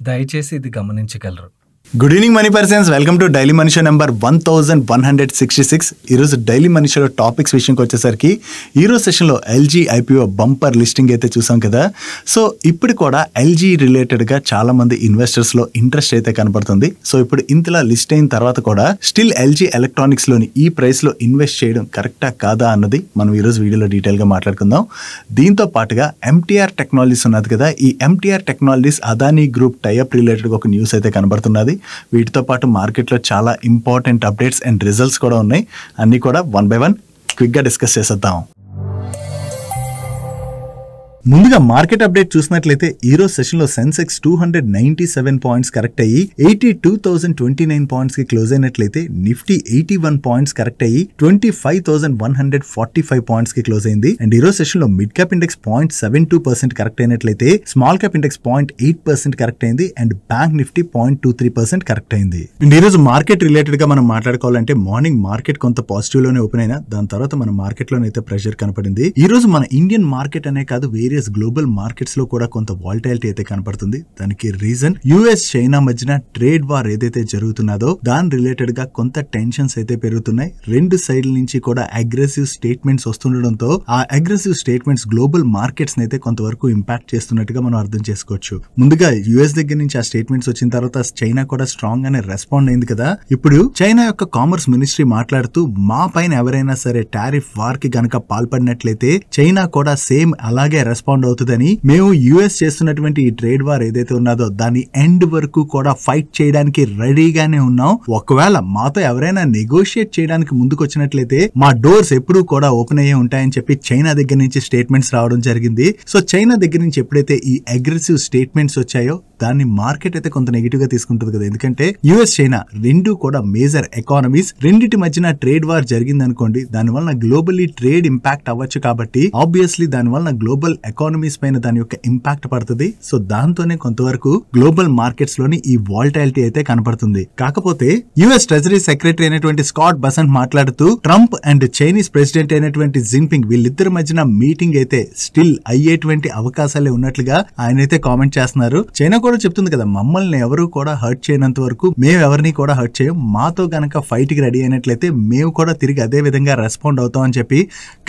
దయచేసి ఇది గమనించగలరు. Good evening money persons, welcome to daily money show number 1166. ఈరోజు డైలీ మనీ షోలో టాపిక్స్ విషయంకి వచ్చేసరికి ఈరోజు సెషన్లో ఎల్జీ ఐపీఓ బంపర్ లిస్టింగ్ అయితే చూసాం కదా. సో ఇప్పుడు కూడా ఎల్జీ రిలేటెడ్గా చాలా మంది ఇన్వెస్టర్స్లో ఇంట్రెస్ట్ అయితే కనబడుతుంది. సో ఇప్పుడు ఇంతలా లిస్ట్ అయిన తర్వాత కూడా స్టిల్ ఎల్జీ ఎలక్ట్రానిక్స్లోని ఈ ప్రైస్లో ఇన్వెస్ట్ చేయడం కరెక్టా కాదా అన్నది మనం ఈరోజు వీడియోలో డీటెయిల్గా మాట్లాడుకుందాం. దీంతో పాటుగా ఎంటీఆర్ టెక్నాలజీస్ ఉన్నది కదా, ఈ MTR technologies Adani group tie up రిలేటెడ్గా ఒక న్యూస్ అయితే కనబడుతున్నది. వీటితో పాటు మార్కెట్లో చాలా ఇంపార్టెంట్ అప్డేట్స్ అండ్ రిజల్ట్స్ కూడా ఉన్నాయి. అన్నీ కూడా వన్ బై వన్ క్విక్గా డిస్కస్ చేసేద్దాం. ముందుగా మార్కెట్ అప్డేట్ చూసినట్లయితే ఈ రోజు సెషన్లో సెన్సెక్స్ 297 పాయింట్స్ కరెక్ట్ అయ్యి 82,029 పాయింట్స్ కి క్లోజ్ అయినట్లయితే నిఫ్టీ 81 పాయింట్స్ కరెక్ట్ అయ్యి 25,145 పాయింట్స్ కి క్లోజ్ అయింది. అండ్ ఈ రోజు సెషన్లో మిడ్ క్యాప్ ఇండెక్స్ 0.72% కరెక్ట్ అయినట్లయితే స్మాల్ క్యాప్ ఇండెక్స్ 0.8% కరెక్ట్ అయింది. అండ్ బ్యాంక్ నిఫ్టీ 0.23% కరెక్ట్ అయింది. అండ్ ఈ రోజు మార్కెట్ రిలేటెడ్ గా మనం మాట్లాడుకోవాలంటే మార్నింగ్ మార్కెట్ కొంత పాజిటివ్ లోనే ఓపెన్ అయినా దాని తర్వాత మన మార్కెట్ లోనైతే ప్రెషర్ కనపడింది. ఈ రోజు మన ఇండియన్ మార్కెట్ అనే కాదు గ్లోబల్ మార్కెట్స్ లో కూడా కొంత వాలటైలిటీ అయితే కనపడుతుంది. దానికి రీజన్ యుఎస్ చైనా మధ్యన ట్రేడ్ వార్ ఏదైతే జరుగుతున్నదో దాని రిలేటెడ్ గా కొంత టెన్షన్స్ అయితే పెరుగుతున్నాయి. రెండు సైడ్ల నుంచి కూడా అగ్రెసివ్ స్టేట్మెంట్స్ వస్తుండడంతో ఆ అగ్రెసివ్ స్టేట్మెంట్స్ గ్లోబల్ మార్కెట్స్ అయితే కొంతవరకు ఇంపాక్ట్ చేస్తున్నట్టుగా మనం అర్థం చేసుకోవచ్చు. ముందుగా యుఎస్ దగ్గర నుంచి ఆ స్టేట్మెంట్స్ వచ్చిన తర్వాత చైనా కూడా స్ట్రాంగ్ గానే రెస్పాండ్ అయింది కదా. ఇప్పుడు చైనా యొక్క కామర్స్ మినిస్ట్రీ మాట్లాడుతూ మా పైన ఎవరైనా సరే టారిఫ్ వార్ కి గనక పాల్పడినట్లయితే చైనా కూడా సేమ్ అలాగే రెస్పాండ్ అవుతుందని, మేము యుఎస్ చేస్తున్నటువంటి ఈ ట్రేడ్ వార్ ఏదైతే ఉన్నదో దాని ఎండ్ వరకు కూడా ఫైట్ చేయడానికి రెడీగానే ఉన్నాం. ఒకవేళ మాతో ఎవరైనా నెగోషియేట్ చేయడానికి ముందుకు వచ్చినట్లయితే మా డోర్స్ ఎప్పుడూ కూడా ఓపెన్ అయ్యే ఉంటాయని చెప్పి చైనా దగ్గర నుంచి స్టేట్మెంట్స్ రావడం జరిగింది. సో చైనా దగ్గర నుంచి ఎప్పుడైతే ఈ అగ్రెసివ్ స్టేట్మెంట్స్ వచ్చాయో దాన్ని మార్కెట్ అయితే కొంత నెగిటివ్ గా తీసుకుంటుంది కదా. ఎందుకంటే యుఎస్ చైనా రెండు కూడా మేజర్ ఎకానమీస్, రెండింటి మధ్యన ట్రేడ్ వార్ జరిగింది అనుకోండి, దానివల్ల గ్లోబల్లీ ట్రేడ్ ఇంపాక్ట్ అవ్వచ్చు. కాబట్టి ఆబ్వియస్లీ దానివల్ల గ్లోబల్ ఎకానమీస్ పైన దాని యొక్క ఇంపాక్ట్ పడుతుంది. సో దాంతోనే కొంతవరకు గ్లోబల్ మార్కెట్స్ లోని ఈ వాలటైలిటీ అయితే కనపడుతుంది. కాకపోతే యుఎస్ ట్రెజరీ సెక్రటరీ అయినటువంటి స్కాట్ బసెంట్ మాట్లాడుతూ ట్రంప్ అండ్ చైనీస్ ప్రెసిడెంట్ అయినటువంటి జిన్పింగ్ వీళ్ళిద్దరి మధ్యన మీటింగ్ అయితే స్టిల్ అయ్యేటువంటి అవకాశాలే ఉన్నట్లుగా ఆయన అయితే కామెంట్ చేస్తున్నారు. చైనా కూడా చెప్తుంది కదా, మమ్మల్ని ఎవరు కూడా హర్ట్ చేయనంత వరకు మేము ఎవరిని కూడా హర్ట్ చేయం, మాతో గనక ఫైట్ కి రెడీ అయినట్లయితే మేము కూడా తిరిగి అదే విధంగా రెస్పాండ్ అవుతాం అని చెప్పి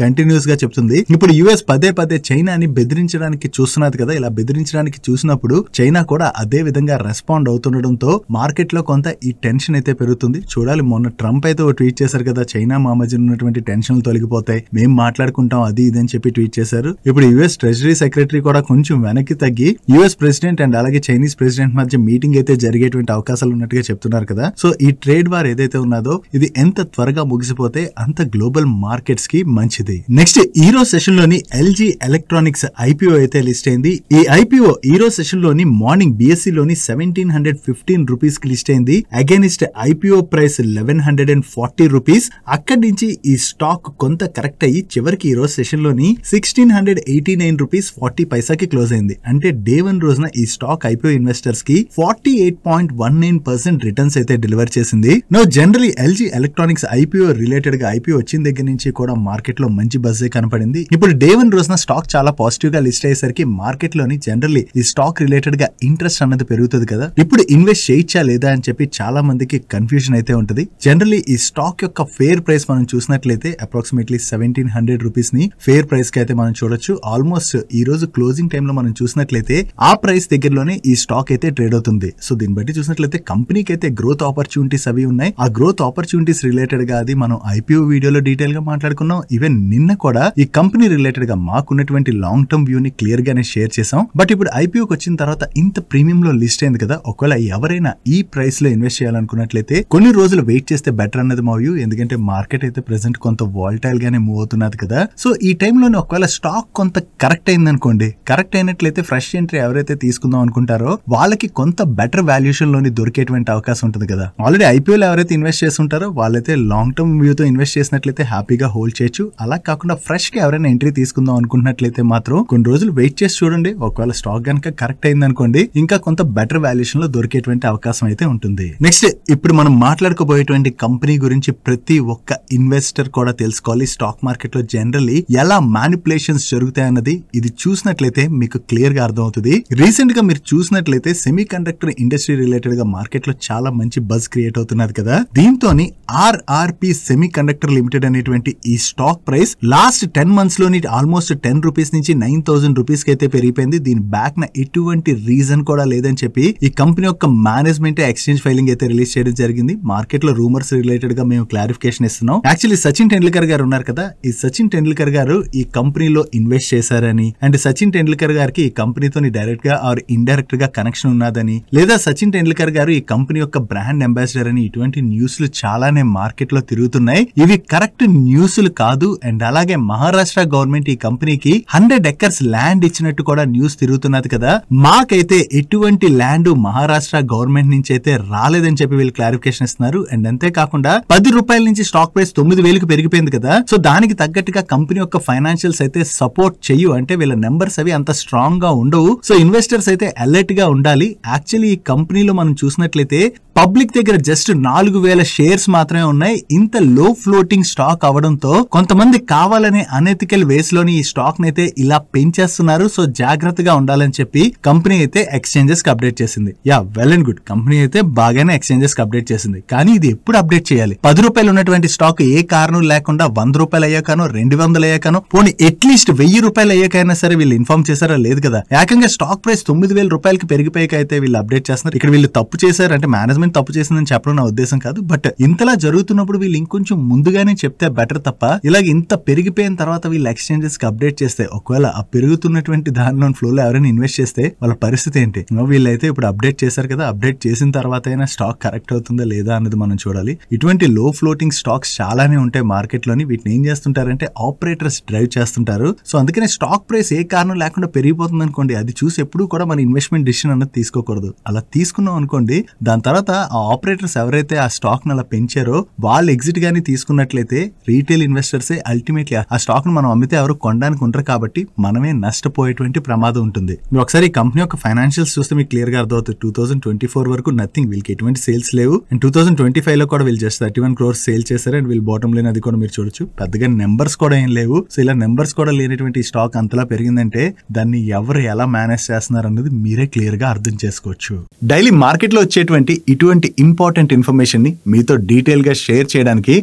కంటిన్యూస్ గా చెప్తుంది. ఇప్పుడు యుఎస్ పదే పదే చైనాని బెదిరించడానికి చూస్తున్నది కదా. ఇలా బెదిరించడానికి చూసినప్పుడు చైనా కూడా అదే విధంగా రెస్పాండ్ అవుతుండడంతో మార్కెట్ లో కొంత ఈ టెన్షన్ అయితే పెరుగుతుంది. చూడాలి, మొన్న ట్రంప్ అయితే ట్వీట్ చేశారు కదా, చైనా మా మధ్య ఉన్నటువంటి టెన్షన్లు తొలగిపోతాయి, మేము మాట్లాడుకుంటాం అది ఇది అని చెప్పి ట్వీట్ చేశారు. ఇప్పుడు యుఎస్ ట్రెజరీ సెక్రటరీ కూడా కొంచెం వెనక్కి తగ్గి యుఎస్ ప్రెసిడెంట్ అండ్ అలాగే చైనీస్ ప్రెసిడెంట్ మధ్య మీటింగ్ అయితే జరిగేటువంటి అవకాశాలు ఉన్నట్టుగా చెప్తున్నారు కదా. సో ఈ ట్రేడ్ వార్ ఏదైతే ఉన్నదో ఇది ఎంత త్వరగా ముగిసిపోతే అంత గ్లోబల్ మార్కెట్స్ కి మంచిది. నెక్స్ట్ ఈ రోజు సెషన్ లోని ఎల్జీ ఎలక్ట్రానిక్స్ ఐపీఓ అయితే లిస్ట్ అయింది. ఈ ఐపీఓ ఈ రోజు సెషన్ లోని మార్నింగ్ బిఎస్సి లోని 1715 రూపీస్ కి లిస్ట్ అయింది. Against IPO price 1140 rupees. అక్కడి నుంచి ఈ స్టాక్ కొంత కరెక్ట్ అయ్యి చివరికి ఈ రోజు సెషన్ లోని 1689 రూపీస్ 40 పైసాకి క్లోజ్ అయింది. అంటే డే 1 రోజున ఈ స్టాక్ ఐపీఓ ఇన్వెస్టర్స్ కి 48.19% రిటర్న్స్ అయితే డెలివర్ చేసింది. No generally LG electronics IPO related గా ఐపీఓ వచ్చిన దగ్గర నుంచి కూడా మార్కెట్ లో మంచి బజ్ కనపడింది. ఇప్పుడు డే 1 రోజున స్టాక్ చాలా పాజిటివ్ గా లిస్ట్ అయ్యేసరికి మార్కెట్ లోని జనరల్లీ ఈ స్టాక్ రిలేటెడ్ గా ఇంట్రెస్ట్ అన్నది పెరుగుతుంది కదా. ఇప్పుడు ఇన్వెస్ట్ చేయొచ్చా లేదా అని చెప్పి చాలా మందికి కన్ఫ్యూజన్ అయితే ఉంటుంది. జనరల్లీ ఈ స్టాక్ యొక్క ఫేర్ ప్రైస్ మనం చూసినట్లయితే అప్రాక్సిమేట్లీ 1700 రూపీస్ ని ఫేర్ ప్రైస్ కి అయితే మనం చూడొచ్చు. ఆల్మోస్ట్ ఈ రోజు క్లోజింగ్ టైమ్ లో మనం చూసినట్లయితే ఆ ప్రైస్ దగ్గరలోనే ఈ స్టాక్ అయితే ట్రేడ్ అవుతుంది. సో దీన్ని బట్టి చూసినట్లయితే కంపెనీకి అయితే గ్రోత్ ఆపర్చునిటీస్ అవి ఉన్నాయి. ఆ గ్రోత్ ఆపర్చునిటీస్ రిలేటెడ్ గా అది మనం ఐపీఓ వీడియోలో డీటెయిల్ గా మాట్లాడుకున్నాం. ఈవెన్ నిన్న కూడా ఈ కంపెనీ రిలేటెడ్ గా మాకున్నటువంటి లాంగ్ టర్మ్ వ్యూ ని క్లియర్ గానే షేర్ చేసాం. బట్ ఇప్పుడు ఐపీఓకి వచ్చిన తర్వాత ఇంత ప్రీమియం లో లిస్ట్ అయింది కదా, ఒకవేళ ఎవరైనా ఈ ప్రైస్ లో ఇన్వెస్ట్ చేయాలనుకున్నట్లయితే కొన్ని రోజులు వెయిట్ చేస్తే బెటర్ అన్నది మా వ్యూ. ఎందుకంటే మార్కెట్ అయితే ప్రెసెంట్ కొంత వాలటైల్ గానే మూవ్ అవుతున్నది కదా. సో ఈ టైంలోనే ఒకవేళ స్టాక్ కొంత కరెక్ట్ అయింది అనుకోండి, కరెక్ట్ అయినట్లయితే ఫ్రెష్ ఎంట్రీ ఎవరైతే తీసుకుందాం అనుకుంటారో వాళ్ళకి కొంత బెటర్ వాల్యుయేషన్ లోని దొరికేటువంటి అవకాశం ఉంటుంది కదా. ఆల్రెడీ ఐపీఓలో ఎవరైతే ఇన్వెస్ట్ చేస్తుంటారో వాళ్ళైతే లాంగ్ టర్మ్ వ్యూతో ఇన్వెస్ట్ చేసినట్లయితే హ్యాపీగా హోల్డ్ చేయొచ్చు. అలా కాకుండా ఫ్రెష్ గా ఎవరైనా ఎంట్రీ తీసుకుందాం అనుకుంటున్నట్లయితే మాత్రం కొన్ని రోజులు వెయిట్ చేసి చూడండి. ఒకవేళ స్టాక్ కనుక కరెక్ట్ అయింది అనుకోండి ఇంకా కొంత బెటర్ వాల్యుయేషన్ లో దొరికేటువంటి అవకాశం అయితే ఉంటుంది. నెక్స్ట్ ఇప్పుడు మనం మాట్లాడుకోబోయేటువంటి కంపెనీ గురించి ప్రతి ఒక్క ఇన్వెస్టర్ కూడా తెలుసుకోవాలి. స్టాక్ మార్కెట్ లో జనరల్లీ ఎలా మ్యానిపులేషన్స్ జరుగుతాయి అన్నది ఇది చూసినట్లయితే మీకు క్లియర్ గా అర్థం అవుతుంది. రీసెంట్ గా మీరు చూసి చూసినట్లయితే సెమీ కండక్టర్ ఇండస్ట్రీ రిలేటెడ్ గా మార్కెట్ లో చాలా మంచి బజ్ క్రియేట్ అవుతున్నది కదా. దీంతోని ఆర్ఆర్పి సెమీ కండక్టర్ లిమిటెడ్ అనేటువంటి ఈ స్టాక్ ప్రైస్ లాస్ట్ 10 months లోని ఆల్మోస్ట్ 10 రూపీస్ నుంచి 9,000 రూపీస్ కి అయితే పెరిగిపోయింది. దీని బ్యాక్ న ఎటువంటి రీజన్ కూడా లేదని చెప్పి ఈ కంపెనీ యొక్క మేనేజ్మెంట్ ఎక్స్చేంజ్ ఫైలింగ్ అయితే రిలీజ్ చేయడం జరిగింది. మార్కెట్ లో రూమర్స్ రిలేటెడ్ గా మేము క్లారిఫికేషన్ ఇస్తున్నాం. యాక్చువల్లీ సచిన్ టెండూల్కర్ గారు ఉన్నారు కదా, ఈ సచిన్ టెండూల్కర్ గారు ఈ కంపెనీలో ఇన్వెస్ట్ చేశారని అండ్ సచిన్ టెండూల్కర్ గారికి ఈ కంపెనీతో డైరెక్ట్ గా ఆర్ ఇండైరెక్ట్ గా కనెక్షన్ ఉన్నదని, లేదా సచిన్ టెండూల్కర్ గారు ఈ కంపెనీ యొక్క బ్రాండ్ అంబాసిడర్ అని ఇటువంటి న్యూస్లు చాలానే మార్కెట్ లో తిరుగుతున్నాయి. ఇవి కరెక్ట్ న్యూస్లు కాదు. అండ్ అలాగే మహారాష్ట్ర గవర్నమెంట్ ఈ కంపెనీకి 100 acres ల్యాండ్ ఇచ్చినట్టు కూడా న్యూస్ తిరుగుతున్నది కదా. మాకైతే ఎటువంటి ల్యాండ్ మహారాష్ట్ర గవర్నమెంట్ నుంచి అయితే రాలేదని చెప్పి వీళ్ళు క్లారిఫికేషన్ ఇస్తున్నారు. అండ్ అంతేకాకుండా 10 రూపాయల నుంచి స్టాక్ ప్రైస్ 9,000కి పెరిగిపోయింది కదా. సో దానికి తగ్గట్టుగా కంపెనీ యొక్క ఫైనాన్షియల్స్ అయితే సపోర్ట్ చెయ్యు, అంటే వీళ్ళ నెంబర్స్ అవి అంత స్ట్రాంగ్ గా ఉండవు. సో ఇన్వెస్టర్స్ అయితే అలర్ట్ గా ఉండాలి. యాక్చువల్లీ ఈ కంపెనీలో మనం చూసినట్లయితే పబ్లిక్ దగ్గర జస్ట్ 4,000 షేర్స్ మాత్రమే ఉన్నాయి. ఇంత లో ఫ్లోటింగ్ స్టాక్ అవడంతో కొంతమంది కావాలనే అనెథికల్ వేస్ లోని ఈ స్టాక్ నైతే ఇలా పెంచేస్తున్నారు. సో జాగ్రత్తగా ఉండాలని చెప్పి కంపెనీ అయితే ఎక్స్చేంజెస్ కి అప్డేట్ చేసింది. Yeah, well and good, company అయితే బాగానే ఎక్స్చేంజెస్ కి అప్డేట్ చేసింది. కానీ ఇది ఎప్పుడు అప్డేట్ చేయాలి? 10 రూపాయలు ఉన్నటువంటి స్టాక్ ఏ కారణం లేకుండా 100 రూపాయలు అయ్యాకనో 200 అయ్యాకనో పోనీ అట్లీస్ట్ 1000 రూపాయలు అయ్యాకైనా సరే వీళ్ళు ఇన్ఫార్మ్ చేశారా? లేదు కదా. ఏకంగా స్టాక్ ప్రైస్ 9,000 రూపాయలకి పెరిగిపోయాక అయితే వీళ్ళు అప్డేట్ చేస్తున్నారు. ఇక్కడ వీళ్ళు తప్పు చేశారు అంటే మేనేజ్మెంట్ తప్పు చేసిందని చెప్పడం నా ఉద్దేశం కాదు. బట్ ఇంతలా జరుగుతున్నప్పుడు వీళ్ళు ఇంకొంచెం ముందుగానే చెప్తే బెటర్ తప్ప ఇలాగ ఇంత పెరిగిపోయిన తర్వాత వీళ్ళు ఎక్స్చేంజెస్ కి అప్డేట్ చేస్తే ఒకవేళ ఆ పెరుగుతున్నటువంటి దానిలో ఫ్లోలో ఎవరైనా ఇన్వెస్ట్ చేస్తే వాళ్ళ పరిస్థితి ఏంటి? వీళ్ళైతే ఇప్పుడు అప్డేట్ చేశారు కదా, అప్డేట్ చేసిన తర్వాత అయినా స్టాక్ కరెక్ట్ అవుతుందా లేదా అనేది మనం చూడాలి. ఇటువంటి లో ఫ్లోటింగ్ స్టాక్స్ చాలానే ఉంటాయి మార్కెట్ లోని. వీటిని ఏం చేస్తుంటారంటే ఆపరేటర్స్ డ్రైవ్ చేస్తుంటారు. సో అందుకనే స్టాక్ ప్రైస్ ఏ కారణం లేకుండా పెరిగిపోతుంది అనుకోండి, అది చూసి ఎప్పుడు కూడా మన ఇన్వెస్ట్మెంట్ డిసిషన్ అన్నది తీసుకోకూడదు. అలా తీసుకున్నాం అనుకోండి, దాని తర్వాత ఆ ఆపరేటర్స్ ఎవరైతే ఆ స్టాక్ ని అలా పెంచారో వాళ్ళు ఎగ్జిట్ గానీ తీసుకున్నట్లయితే రీటైల్ ఇన్వెస్టర్స్ అల్టిమేట్లీ ఆ స్టాక్ ను మనం అమ్మితే ఎవరు కొనడానికి ఉంటారు కాబట్టి మనమే నష్టపోయేటువంటి ప్రమాదం ఉంటుంది. మీరు ఒకసారి ఈ కంపెనీ యొక్క ఫైనాన్షియల్స్ చూస్తే మీకు క్లియర్ గా అర్థమవుతుంది. 2024 వరకు నథింగ్, వీళ్ళకి ఎటువంటి సేల్స్ లేవు. అండ్ 2025 లో కూడా వీళ్ళు జస్ట్ 31 crores సేల్ చేశారు. అండ్ వీళ్ళు బాటమ్ లైన్ అది కూడా మీరు చూడొచ్చు. పెద్దగా నెంబర్స్ కూడా ఏం లేవు. సో ఇలా నెంబర్స్ కూడా లేనటువంటి స్టాక్ అంతలా పెరిగిందంటే దాన్ని ఎవరు ఎలా మేనేజ్ చేస్తున్నారు అనేది మీరే క్లియర్ గా అర్థం చేసుకోవచ్చు. డైలీ మార్కెట్ లో వచ్చేటువంటి ఇటువంటి ఇంపార్టెంట్ ఇన్ఫర్మేషన్ ని మీతో డీటెయిల్ గా షేర్ చేయడానికి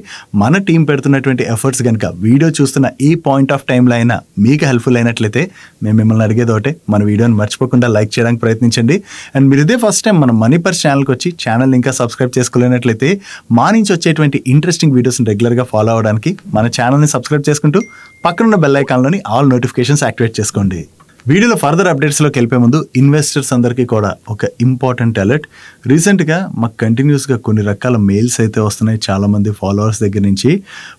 మన టీం పెడుతున్నటువంటి ఎఫర్ట్స్ కనుక వీడియో చూస్తున్న ఈ పాయింట్ ఆఫ్ టైం లో అయినా మీకు హెల్ప్ఫుల్ అయినట్లయితే మేము మిమ్మల్ని అడిగేది ఒకటే, మన వీడియోని మర్చిపోకుండా లైక్ చేయడానికి ప్రయత్నించండి. అండ్ మీరు ఇదే ఫస్ట్ టైం మన మనీ పర్స్ ఛానల్కి వచ్చి ఛానల్ ఇంకా సబ్స్క్రైబ్ చేసుకోలేనట్లయితే మా నుంచి వచ్చేటువంటి ఇంట్రెస్టింగ్ వీడియోస్ రెగ్యులర్ గా ఫాలో అవడానికి మన ఛానల్ని సబ్స్క్రైబ్ చేసుకుంటూ పక్కనున్న బెల్ ఐకాన్లోని ఆల్ నోటిఫికేషన్స్ యాక్టివేట్ చేసుకోండి. వీడియోలో ఫర్దర్ అప్డేట్స్లోకి వెళ్ళిపోయే ముందు ఇన్వెస్టర్స్ అందరికీ కూడా ఒక ఇంపార్టెంట్ అలర్ట్. రీసెంట్గా మాకు కంటిన్యూస్గా కొన్ని రకాల మెయిల్స్ అయితే వస్తున్నాయి చాలామంది ఫాలోవర్స్ దగ్గర నుంచి.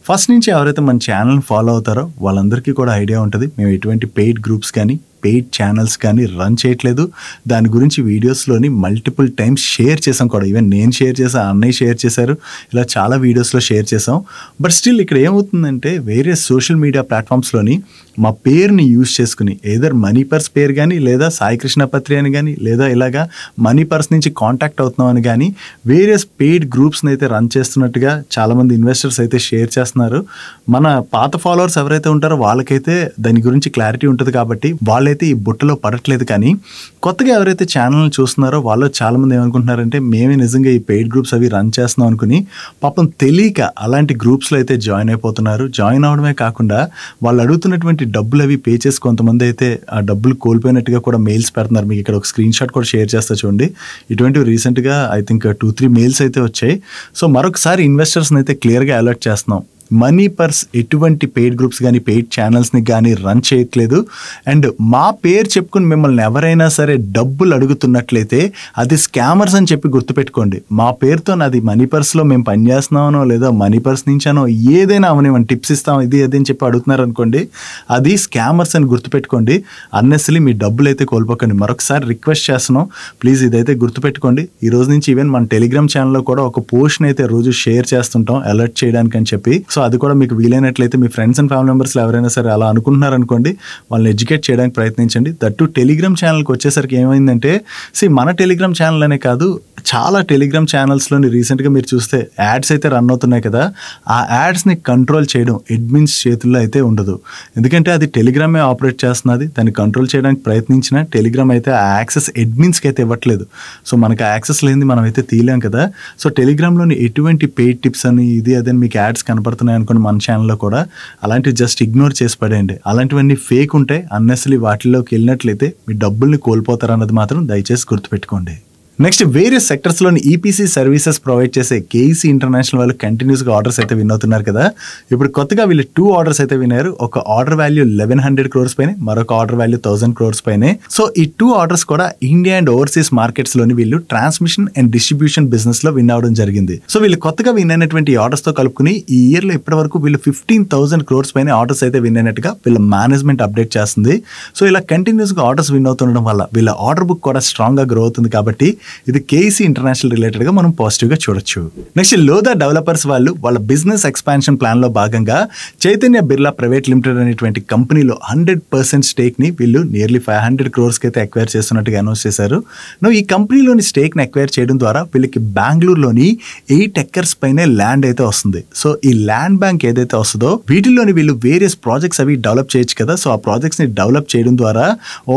ఫస్ట్ నుంచి ఎవరైతే మన ఛానల్ని ఫాలో అవుతారో వాళ్ళందరికీ కూడా ఐడియా ఉంటుంది మేము ఎటువంటి పెయిడ్ గ్రూప్స్ కానీ పెయిడ్ ఛానల్స్ కానీ రన్ చేయట్లేదు. దాని గురించి వీడియోస్లోని మల్టిపుల్ టైమ్స్ షేర్ చేసాం కూడా. ఈవెన్ నేను షేర్ చేశాను, అన్నయ్య షేర్ చేశారు, ఇలా చాలా వీడియోస్లో షేర్ చేసాం. బట్ స్టిల్ ఇక్కడ ఏమవుతుందంటే వేరే సోషల్ మీడియా ప్లాట్ఫామ్స్లోని మా పేరుని యూజ్ చేసుకుని ఏదర్ మనీ పర్స్ పేరు కానీ లేదా సాయి కృష్ణ పత్రి అని కానీ లేదా ఇలాగా మనీ పర్స్ నుంచి కాంటాక్ట్ అవుతున్నాం అని కానీ వేరియస్ పెయిడ్ గ్రూప్స్ని అయితే రన్ చేస్తున్నట్టుగా చాలామంది ఇన్వెస్టర్స్ అయితే షేర్ చేస్తున్నారు. మన పాత ఫాలోవర్స్ ఎవరైతే ఉంటారో వాళ్ళకైతే దాని గురించి క్లారిటీ ఉంటుంది కాబట్టి వాళ్ళైతే ఈ బుట్టలో పడట్లేదు. కానీ కొత్తగా ఎవరైతే ఛానల్ని చూస్తున్నారో వాళ్ళు చాలామంది ఏమనుకుంటున్నారంటే మేమే నిజంగా ఈ పెయిడ్ గ్రూప్స్ అవి రన్ చేస్తున్నాం అనుకుని పాపం తెలియక అలాంటి గ్రూప్స్లో అయితే జాయిన్ అయిపోతున్నారు. జాయిన్ అవడమే కాకుండా వాళ్ళు అడుగుతున్నటువంటి డబ్బులు అవి పే చేసి కొంతమంది అయితే ఆ డబ్బులు కోల్పోయినట్టుగా కూడా మెయిల్స్ పెడుతున్నారు. మీకు ఇక్కడ ఒక స్క్రీన్ షాట్ కూడా షేర్ చేస్తా చూడండి. ఇటువంటివి రీసెంట్గా ఐ థింక్ 2-3 మెయిల్స్ అయితే వచ్చాయి. సో మరొకసారి ఇన్వెస్టర్స్ని అయితే క్లియర్గా అలర్ట్ చేస్తున్నాం. మనీ పర్స్ ఎటువంటి పెయిడ్ గ్రూప్స్ కానీ పెయిడ్ ఛానల్స్ని కానీ రన్ చేయట్లేదు. అండ్ మా పేరు చెప్పుకుని మిమ్మల్ని ఎవరైనా సరే డబ్బులు అడుగుతున్నట్లయితే అది స్కామర్స్ అని చెప్పి గుర్తుపెట్టుకోండి. మా పేరుతో అది మనీ పర్స్లో మేము పనిచేస్తున్నామనో లేదా మనీ పర్స్ నుంచానో ఏదైనా అవనివ్వండి టిప్స్ ఇస్తాం ఇది అది అని చెప్పి అడుగుతున్నారు అనుకోండి, అది స్కామర్స్ అని గుర్తుపెట్టుకోండి. అన్నెస్లీ మీ డబ్బులు అయితే కోల్పోకండి. మరొకసారి రిక్వెస్ట్ చేస్తున్నాం, ప్లీజ్ ఇదైతే గుర్తుపెట్టుకోండి. ఈ రోజు నుంచి ఈవెన్ మన టెలిగ్రామ్ ఛానల్లో కూడా ఒక పోస్ట్ని అయితే రోజు షేర్ చేస్తుంటాం అలర్ట్ చేయడానికి అని చెప్పి. సో అది కూడా మీకు వీలైనట్లయితే మీ ఫ్రెండ్స్ అండ్ ఫ్యామిలీ మెంబర్స్లో ఎవరైనా సరే అలా అనుకుంటున్నారు అనుకోండి, వాళ్ళని ఎడ్యుకేట్ చేయడానికి ప్రయత్నించండి. దట్టు టెలిగ్రామ్ ఛానల్కి వచ్చేసరికి ఏమైందంటే మన టెలిగ్రామ్ ఛానల్ అనే కాదు, చాలా టెలిగ్రామ్ ఛానల్స్లోని రీసెంట్గా మీరు చూస్తే యాడ్స్ అయితే రన్ అవుతున్నాయి కదా, ఆ యాడ్స్ని కంట్రోల్ చేయడం అడ్మిన్స్ చేతుల్లో అయితే ఉండదు. ఎందుకంటే అది టెలిగ్రామే ఆపరేట్ చేస్తున్నది. దాన్ని కంట్రోల్ చేయడానికి ప్రయత్నించిన టెలిగ్రామ్ అయితే ఆ యాక్సెస్ అడ్మిన్స్కి అయితే ఇవ్వట్లేదు. సో మనకు యాక్సెస్ లేనిది మనం అయితే తీయలేం కదా. సో టెలిగ్రామ్లోని ఎటువంటి పెయిడ్ టిప్స్ అని ఇది అదని మీకు యాడ్స్ కనపడుతున్నాయి అనుకోండి మన ఛానల్లో కూడా, అలాంటివి జస్ట్ ఇగ్నోర్ చేసి పడేయండి. అలాంటివన్నీ ఫేక్ ఉంటాయి. అన్నెసరీ వాటిల్లోకి వెళ్ళినట్లయితే మీ డబ్బుల్ని కోల్పోతారు అన్నది మాత్రం దయచేసి గుర్తుపెట్టుకోండి. నెక్స్ట్ వేరియస్ సెక్టర్స్లోని ఈపీసీ సర్వీసెస్ ప్రొవైడ్ చేసే కేఈసీ ఇంటర్నేషనల్ వాళ్ళు కంటిన్యూస్గా ఆర్డర్స్ అయితే విన్ అవుతున్నారు కదా. ఇప్పుడు కొత్తగా వీళ్ళు 2 ఆర్డర్స్ అయితే విన్నారు. ఒక ఆర్డర్ వాల్యూ 1100 crores పైన, మరొక ఆర్డర్ వాల్యూ 1000 crores పైనే. సో ఈ 2 ఆర్డర్స్ కూడా ఇండియా అండ్ ఓవర్సీస్ మార్కెట్స్లోని వీళ్ళు ట్రాన్స్మిషన్ అండ్ డిస్ట్రిబ్యూషన్ బిజినెస్లో విన్ అవడం జరిగింది. సో వీళ్ళు కొత్తగా విన్ అయినటువంటి ఆర్డర్స్తో కలుపుకుని ఈ ఇయర్లో ఇప్పటి వరకు వీళ్ళు 15,000 crores పైన ఆర్డర్స్ అయితే విన్ అయినట్టుగా వీళ్ళ మేనేజ్మెంట్ అప్డేట్ చేస్తుంది. సో ఇలా కంటిన్యూస్గా ఆర్డర్స్ విన్ అవుతుండడం వల్ల వీళ్ళ ఆర్డర్ బుక్ కూడా స్ట్రాంగ్గా గ్రో అవుతుంది. కాబట్టి ఇది కేఈసీ ఇంటర్నేషనల్ రిలేటెడ్ గా మనం పాజిటివ్ గా చూడొచ్చు. నెక్స్ట్ లోదా డెవలపర్స్ వాళ్ళు వాళ్ళ బిజినెస్ ఎక్స్పాన్షన్ ప్లాన్ లో భాగంగా చైతన్య బిర్లా ప్రైవేట్ లిమిటెడ్ అనేటువంటి కంపెనీలో 100% స్టేక్ ని వీళ్ళు నియర్లీ 500 crores కి అయితే అక్వైర్ చేస్తున్నట్టుగా అనౌన్స్ చేశారు. ఈ కంపెనీలోని స్టేక్ ని అక్వైర్ చేయడం ద్వారా వీళ్ళకి బెంగళూరులోని 8 acres పైనే ల్యాండ్ అయితే వస్తుంది. సో ఈ ల్యాండ్ బ్యాంక్ ఏదైతే వస్తుందో వీటిల్లోని వీళ్ళు వేరియస్ ప్రాజెక్ట్స్ అవి డెవలప్ చేయొచ్చు కదా. సో ఆ ప్రాజెక్ట్స్ ని డెవలప్ చేయడం ద్వారా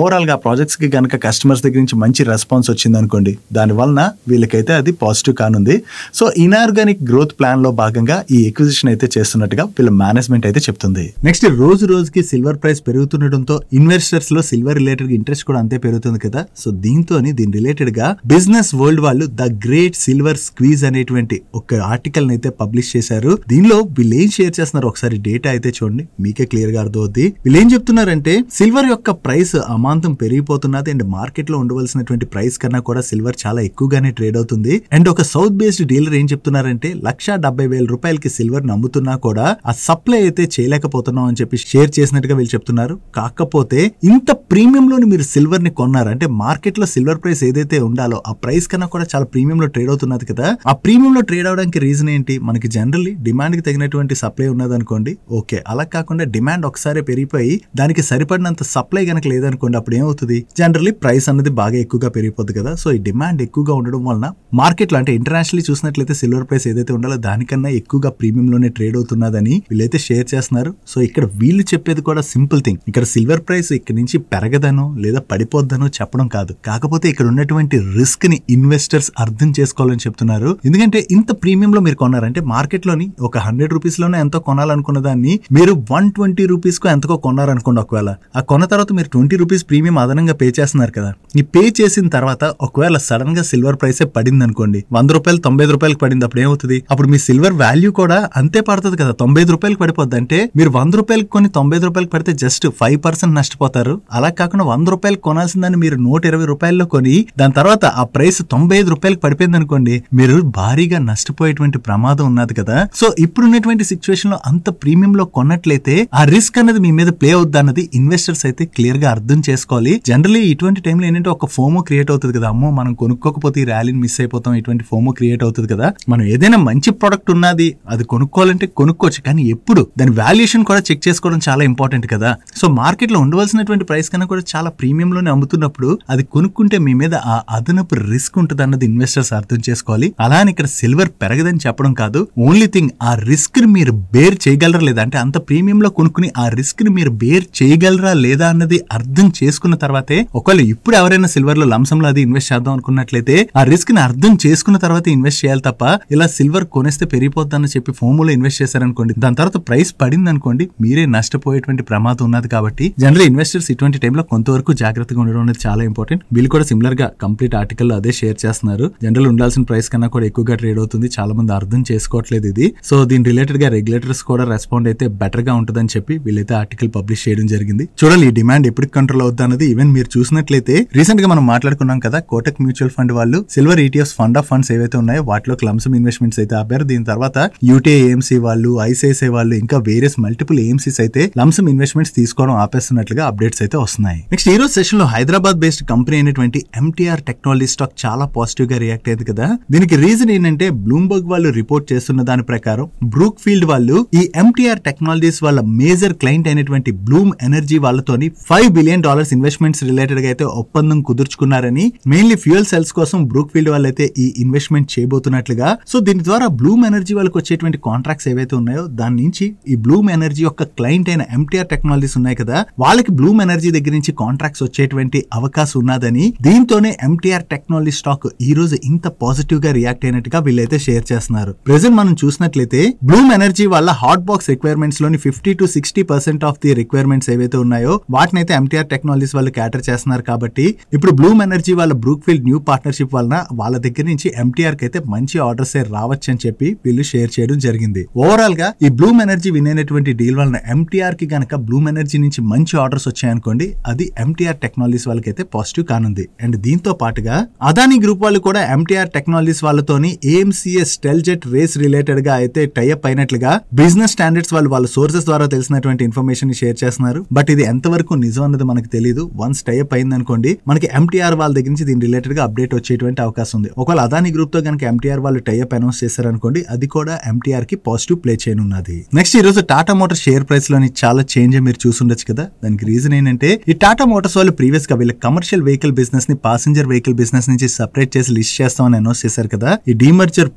ఓవరాల్ గా ఆ ప్రాజెక్ట్స్ కి కనుక కస్టమర్స్ దగ్గర నుంచి మంచి రెస్పాన్స్ వచ్చింది అనుకోండి, దాని వలన వీళ్ళకైతే అది పాజిటివ్ కానుంది. సో ఇనార్గానిక్ గ్రోత్ ప్లాన్ లో భాగంగా ఈ ఎక్విజిషన్ అయితే చేస్తున్నట్టుగా వీళ్ళ మేనేజ్మెంట్ అయితే చెప్తుంది. నెక్స్ట్ రోజుకి సిల్వర్ ప్రైస్ పెరుగుతుండటంతో ఇన్వెస్టర్స్ లో సిల్వర్ రిలేటెడ్ ఇంట్రెస్ట్ కూడా అంతే పెరుగుతుంది కదా. సో దీని రిలేటెడ్ గా బిజినెస్ వరల్డ్ వాళ్ళు ద గ్రేట్ సిల్వర్ స్క్వీజ్ అనేటువంటి ఒక ఆర్టికల్ అయితే పబ్లిష్ చేశారు. దీనిలో వీళ్ళు ఏం షేర్ చేస్తున్నారు ఒకసారి డేటా అయితే చూడండి, మీకే క్లియర్ గా అర్థమవుద్ది. వీళ్ళు ఏం చెప్తున్నారంటే సిల్వర్ యొక్క ప్రైస్ అమాంతం పెరిగిపోతున్నది అండ్ మార్కెట్ లో ఉండవలసినటువంటి ప్రైస్ కన్నా కూడా సిల్వర్ చాలా ఎక్కువగానే ట్రేడ్ అవుతుంది. అండ్ ఒక సౌత్ బేస్డ్ డీలర్ ఏం చెప్తున్నారంటే 170,000 రూపాయలకి సిల్వర్ నమ్ముతున్నా కూడా ఆ సప్లై అయితే చేయలేకపోతున్నాం అని చెప్పి షేర్ చేసినట్టుగా వీళ్ళు చెప్తున్నారు. కాకపోతే ఇంత ప్రీమియం లోని మీరు సిల్వర్ ని కొన్నారు అంటే మార్కెట్ లో సిల్వర్ ప్రైస్ ఏదైతే ఉండాలో ఆ ప్రైస్ కన్నా కూడా చాలా ప్రీమియం లో ట్రేడ్ అవుతున్నది కదా. ఆ ప్రీమియం లో ట్రేడ్ అవడానికి రీజన్ ఏంటి? మనకి జనరల్లీ డిమాండ్ కి తగినటువంటి సప్లై ఉన్నది అనుకోండి, ఓకే. అలా కాకుండా డిమాండ్ ఒకసారి పెరిగిపోయి దానికి సరిపడినంత సప్లై కనుక లేదనుకోండి, అప్పుడు ఏమవుతుంది? జనరల్లీ ప్రైస్ అనేది బాగా ఎక్కువగా పెరిగిపోద్ది కదా. సో ఈ డిమాండ్ ఎక్కువగా ఉండడం వలన మార్కెట్ లో అంటే ఇంటర్నేషనల్లీ చూసినట్లయితే సిల్వర్ ప్రైస్ ఏదైతే ఉండాలో దానికన్నా ఎక్కువగా ప్రీమియం లోనే ట్రేడ్ అవుతున్నదని వీళ్ళైతే షేర్ చేస్తున్నారు. సో ఇక్కడ వీళ్ళు చెప్పేది కూడా సింపుల్ థింగ్, ఇక్కడ సిల్వర్ ప్రైస్ ఇక్కడ నుంచి పెరగదనో లేదా పడిపోద్దనో చెప్పడం కాదు. కాకపోతే ఇక్కడ ఉన్నటువంటి రిస్క్ ని ఇన్వెస్టర్స్ అర్థం చేసుకోవాలని చెప్తున్నారు. ఎందుకంటే ఇంత ప్రీమియం లో మీరు కొన్నారంటే మార్కెట్ లోని ఒక 100 రూపీస్ లోనే ఎంతో కొనాలనుకున్న దాన్ని మీరు 120 రూపీస్ కు ఎంతకో కొన్నారనుకోండి. ఒకవేళ ఆ కొన్న తర్వాత మీరు 20 రూపీస్ ప్రీమియం అదనంగా పే చేస్తున్నారు కదా. ఈ పే చేసిన తర్వాత ఒకవేళ సడన్ గా సిల్వర్ ప్రైస్ పడింది అనుకోండి, 100 రూపాయలు 95 రూపాయలకు పడింది, అప్పుడు ఏమవుతుంది? అప్పుడు మీ సిల్వర్ వాల్యూ కూడా అంతే పడుతుంది కదా, 95 రూపాయలకు పడిపోద్ది. అంటే మీరు 100 రూపాయలకు కొని 95 రూపాయలకు పడితే జస్ట్ 5% నష్టపోతారు. అలా కాకుండా 100 రూపాయలకు కొనాల్సిందని మీరు 120 రూపాయల్లో కొని దాని తర్వాత ఆ ప్రైస్ 95 రూపాయలకు పడిపోయింది అనుకోండి, మీరు భారీగా నష్టపోయేటువంటి ప్రమాదం ఉన్నది కదా. సో ఇప్పుడున్నటువంటి సిచ్యువేషన్ లో అంత ప్రీమియం లో కొన్నట్లయితే ఆ రిస్క్ అనేది మీ మీద ప్లే అవుద్ది అన్నది ఇన్వెస్టర్స్ అయితే క్లియర్ గా అర్థం చేసుకోవాలి. జనరల్లీ ఇటువంటి టైంలో ఏంటంటే ఒక ఫోమో క్రియేట్ అవుతుంది కదా, అమ్మో మనం కొనుక్కోకపోతే ఈ ర్యాలీని మిస్ అయిపోతాం, ఇటువంటి ఫోమో క్రియేట్ అవుతుంది కదా. మనం ఏదైనా మంచి ప్రొడక్ట్ ఉన్నది అది కొనుక్కోవాలంటే కొనుక్కోవచ్చు, కానీ ఎప్పుడు దాని వాల్యుయేషన్ కూడా చెక్ చేసుకోవడం చాలా ఇంపార్టెంట్ కదా. సో మార్కెట్ లో ఉండవలసినటువంటి ప్రైస్ కన్నా కూడా చాలా ప్రీమియం లోనే అమ్ముతున్నప్పుడు అది కొనుక్కుంటే మీ మీద ఆ అదనపు రిస్క్ ఉంటుంది అన్నది ఇన్వెస్టర్స్ అర్థం చేసుకోవాలి. అలా అని ఇక్కడ సిల్వర్ పెరగదని చెప్పడం కాదు, ఓన్లీ థింగ్ ఆ రిస్క్ ని మీరు బేర్ చేయగలరా లేదా, అంటే అంత ప్రీమియం లో కొనుక్కుని ఆ రిస్క్ ని మీరు బేర్ చేయగలరా లేదా అన్నది అర్థం చేసుకున్న తర్వాతే, ఒకవేళ ఇప్పుడు ఎవరైనా సిల్వర్ లో లంసంలో అది ఇన్వెస్ట్ చేద్దాం అనుకున్నట్లయితే ఆ రిస్క్ ని అర్థం చేసుకున్న తర్వాత ఇన్వెస్ట్ చేయాలి తప్ప ఇలా సిల్వర్ కొనేస్తే పెరిగిపోద్దని చెప్పి ఫోములో ఇన్వెస్ట్ చేశారనుకోండి, దాని తర్వాత ప్రైస్ పడింది అనుకోండి, మీరే నష్టపోయేటువంటి ప్రమాదం ఉన్నది. కాబట్టి జనరల్ ఇన్వెస్టర్స్ ఇటువంటి టైంలో కొంతవరకు జాగ్రత్తగా ఉండడం అనేది చాలా ఇంపార్టెంట్. వీళ్ళు కూడా సిమిలర్ గా కంప్లీట్ ఆర్టికల్ అదే షేర్ చేస్తున్నారు. జనరల్ ఉండాల్సిన ప్రైస్ కన్నా కూడా ఎక్కువగా ట్రేడ్ అవుతుంది, చాలా మంది అర్థం చేసుకోవట్లేదు ఇది. సో దీని రిలేటెడ్ గా రెగ్యులేటర్స్ కూడా రెస్పాండ్ అయితే బెటర్ గా ఉంటుందని చెప్పి వీళ్ళైతే ఆర్టికల్ పబ్లిష్ చేయడం జరిగింది. చూడాలి ఈ డిమాండ్ ఎప్పుడు కంట్రోల్ అవుతుంది అన్నది. ఈవెన్ మీరు చూసినట్లయితే రీసెంట్ గా మనం మాట్లాడుకున్నాం కదా, కోటక్ మ్యూచువల్ మ్యూచువల్ ఫండ్ వాళ్ళు silver ETFs fund of funds ఏవైతే ఉన్నాయో వాటిలో క్లమ్సమ్ ఇన్వెస్ట్మెంట్స్ అయితే ఆపారు. దీని తర్వాత యూటీఐ ఏఎంసీ వాళ్ళు, ఐసిఐసిఐ వాళ్ళు, ఇంకా వేరియస్ మల్టిపుల్ ఏఎంసీస్ అయితే లంసమ్ ఇన్వెస్ట్మెంట్స్ తీసుకోవడం ఆపేస్తున్నట్లుగా అప్డేట్స్ అయితే వస్తున్నాయి. నెక్స్ట్ ఈ రోజు సెషన్ లో హైదరాబాద్ బేస్డ్ కంపెనీ అయినటువంటి ఎంటీఆర్ టెక్నాలజీ స్టాక్ చాలా పాజిటివ్ గా రియాక్ట్ అయ్యింది కదా. దీనికి రీజన్ ఏంటంటే బ్లూంబర్గ్ వాళ్ళు రిపోర్ట్ చేస్తున్న దాని ప్రకారం బ్రూక్ ఫీల్డ్ వాళ్ళు ఈ ఎంటీఆర్ టెక్నాలజీస్ వాళ్ళ మేజర్ క్లయింట్ అయినటువంటి బ్లూమ్ ఎనర్జీ వాళ్ళతోని $5 బిలియన్ ఇన్వెస్ట్మెంట్స్ రిలేటెడ్ గా అయితే ఒప్పందం కుదుర్చుకున్నారని, మెయిన్లీ ఫ్యూయల్ సెల్స్ కోసం బ్రూక్ ఫీల్డ్ వాళ్ళు అయితే ఈ ఇన్వెస్ట్మెంట్ చేయబోతున్నట్లుగా. సో దీని ద్వారా బ్లూమ్ ఎనర్జీ వాళ్ళకి వచ్చేటువంటి కాంట్రాక్ట్స్ ఏవైతే ఉన్నాయో దాని నుంచి ఈ బ్లూమ్ ఎనర్జీ యొక్క క్లయింట్ అయిన ఎంటీఆర్ టెక్నాలజీస్ ఉన్నాయి కదా, వాళ్ళకి బ్లూమ్ ఎనర్జీ దగ్గర నుంచి కాంట్రాక్ట్స్ వచ్చేటువంటి అవకాశం ఉన్నదని, దీంతోనే ఎంటీఆర్ టెక్నాలజీ స్టాక్ ఈ రోజు ఇంత పాజిటివ్ గా రియాక్ట్ అయినట్టుగా వీళ్ళైతే షేర్ చేస్తున్నారు. ప్రెజెంట్ మనం చూసినట్లయితే బ్లూమ్ ఎనర్జీ వాళ్ళ హాట్ బాక్స్ రిక్వైర్మెంట్స్ లోని 50 to 60% ఆఫ్ ది రిక్వైర్మెంట్స్ ఏవైతే ఉన్నాయో వాటిని అయితే ఎంటీఆర్ టెక్నాలజీస్ వాళ్ళు క్యాటర్ చేస్తున్నారు. కాబట్టి ఇప్పుడు బ్లూమ్ ఎనర్జీ వాళ్ళ బ్రూక్ ఫీల్డ్ న్యూ పార్ట్నర్షిప్ వలన వాళ్ళ దగ్గర నుంచి ఎంటీఆర్ కి అయితే మంచి ఆర్డర్స్ రావచ్చు అని చెప్పి వీళ్ళు షేర్ చేయడం జరిగింది. ఓవరాల్ గా ఈ బ్లూమ్ ఎనర్జీ వినేటువంటి డీల్ వలన ఎంటీఆర్ కి గనక బ్లూమ్ ఎనర్జీ నుంచి మంచి ఆర్డర్స్ వచ్చాయనుకోండి, అది ఎంటీఆర్ టెక్నాలజీస్ వాళ్ళకి అయితే పాజిటివ్ కానుంది. అండ్ దీంతో పాటుగా అదానీ గ్రూప్ వాళ్ళు కూడా ఎంటీఆర్ టెక్నాలజీస్ వాళ్ళతోని ఏఎంసీఎస్ స్టెల్జెట్ రేస్ రిలేటెడ్ గా అయితే టైఅప్ అయినట్లుగా బిజినెస్ స్టాండర్డ్స్ వాళ్ళ సోర్సెస్ ద్వారా తెలిసినటువంటి ఇన్ఫర్మేషన్ షేర్ చేస్తున్నారు. బట్ ఇది ఎంతవరకు నిజం అన్నది మనకు తెలియదు. వన్స్ టైఅప్ అయింది అనుకోండి, మనకి ఎంటీఆర్ వాళ్ళ దగ్గర నుంచి దీని రిలేటెడ్ గా అప్డేట్ వచ్చేటువంటి అవకాశం ఉంది. ఒకవేళ అదానీ గ్రూప్ తో కనుక ఎంటీఆర్ వాళ్ళు టైఅప్ అనౌన్స్ చేశారనుకోండి, అది కూడా ఎంటీఆర్ కి పాజిటివ్ ప్లే చేయనున్నది. నెక్స్ట్ ఈ రోజు టాటా మోటార్ షేర్ ప్రైస్ లోని చాలా చేంజ్ మీరు చూసుండొచ్చు కదా. దానికి రీజన్ ఏంటంటే ఈ టాటా మోటార్స్ వాళ్ళు ప్రీవియస్ గా వీళ్ళ కమర్షియల్ వెహికల్ బిజినెస్ ని ప్యాసింజర్ వెహికల్ బిజినెస్ నుంచి సెపరేట్ చేసి లిస్ట్ చేస్తామని అనౌన్స్ చేశారు కదా. ఈ డీమర్జర్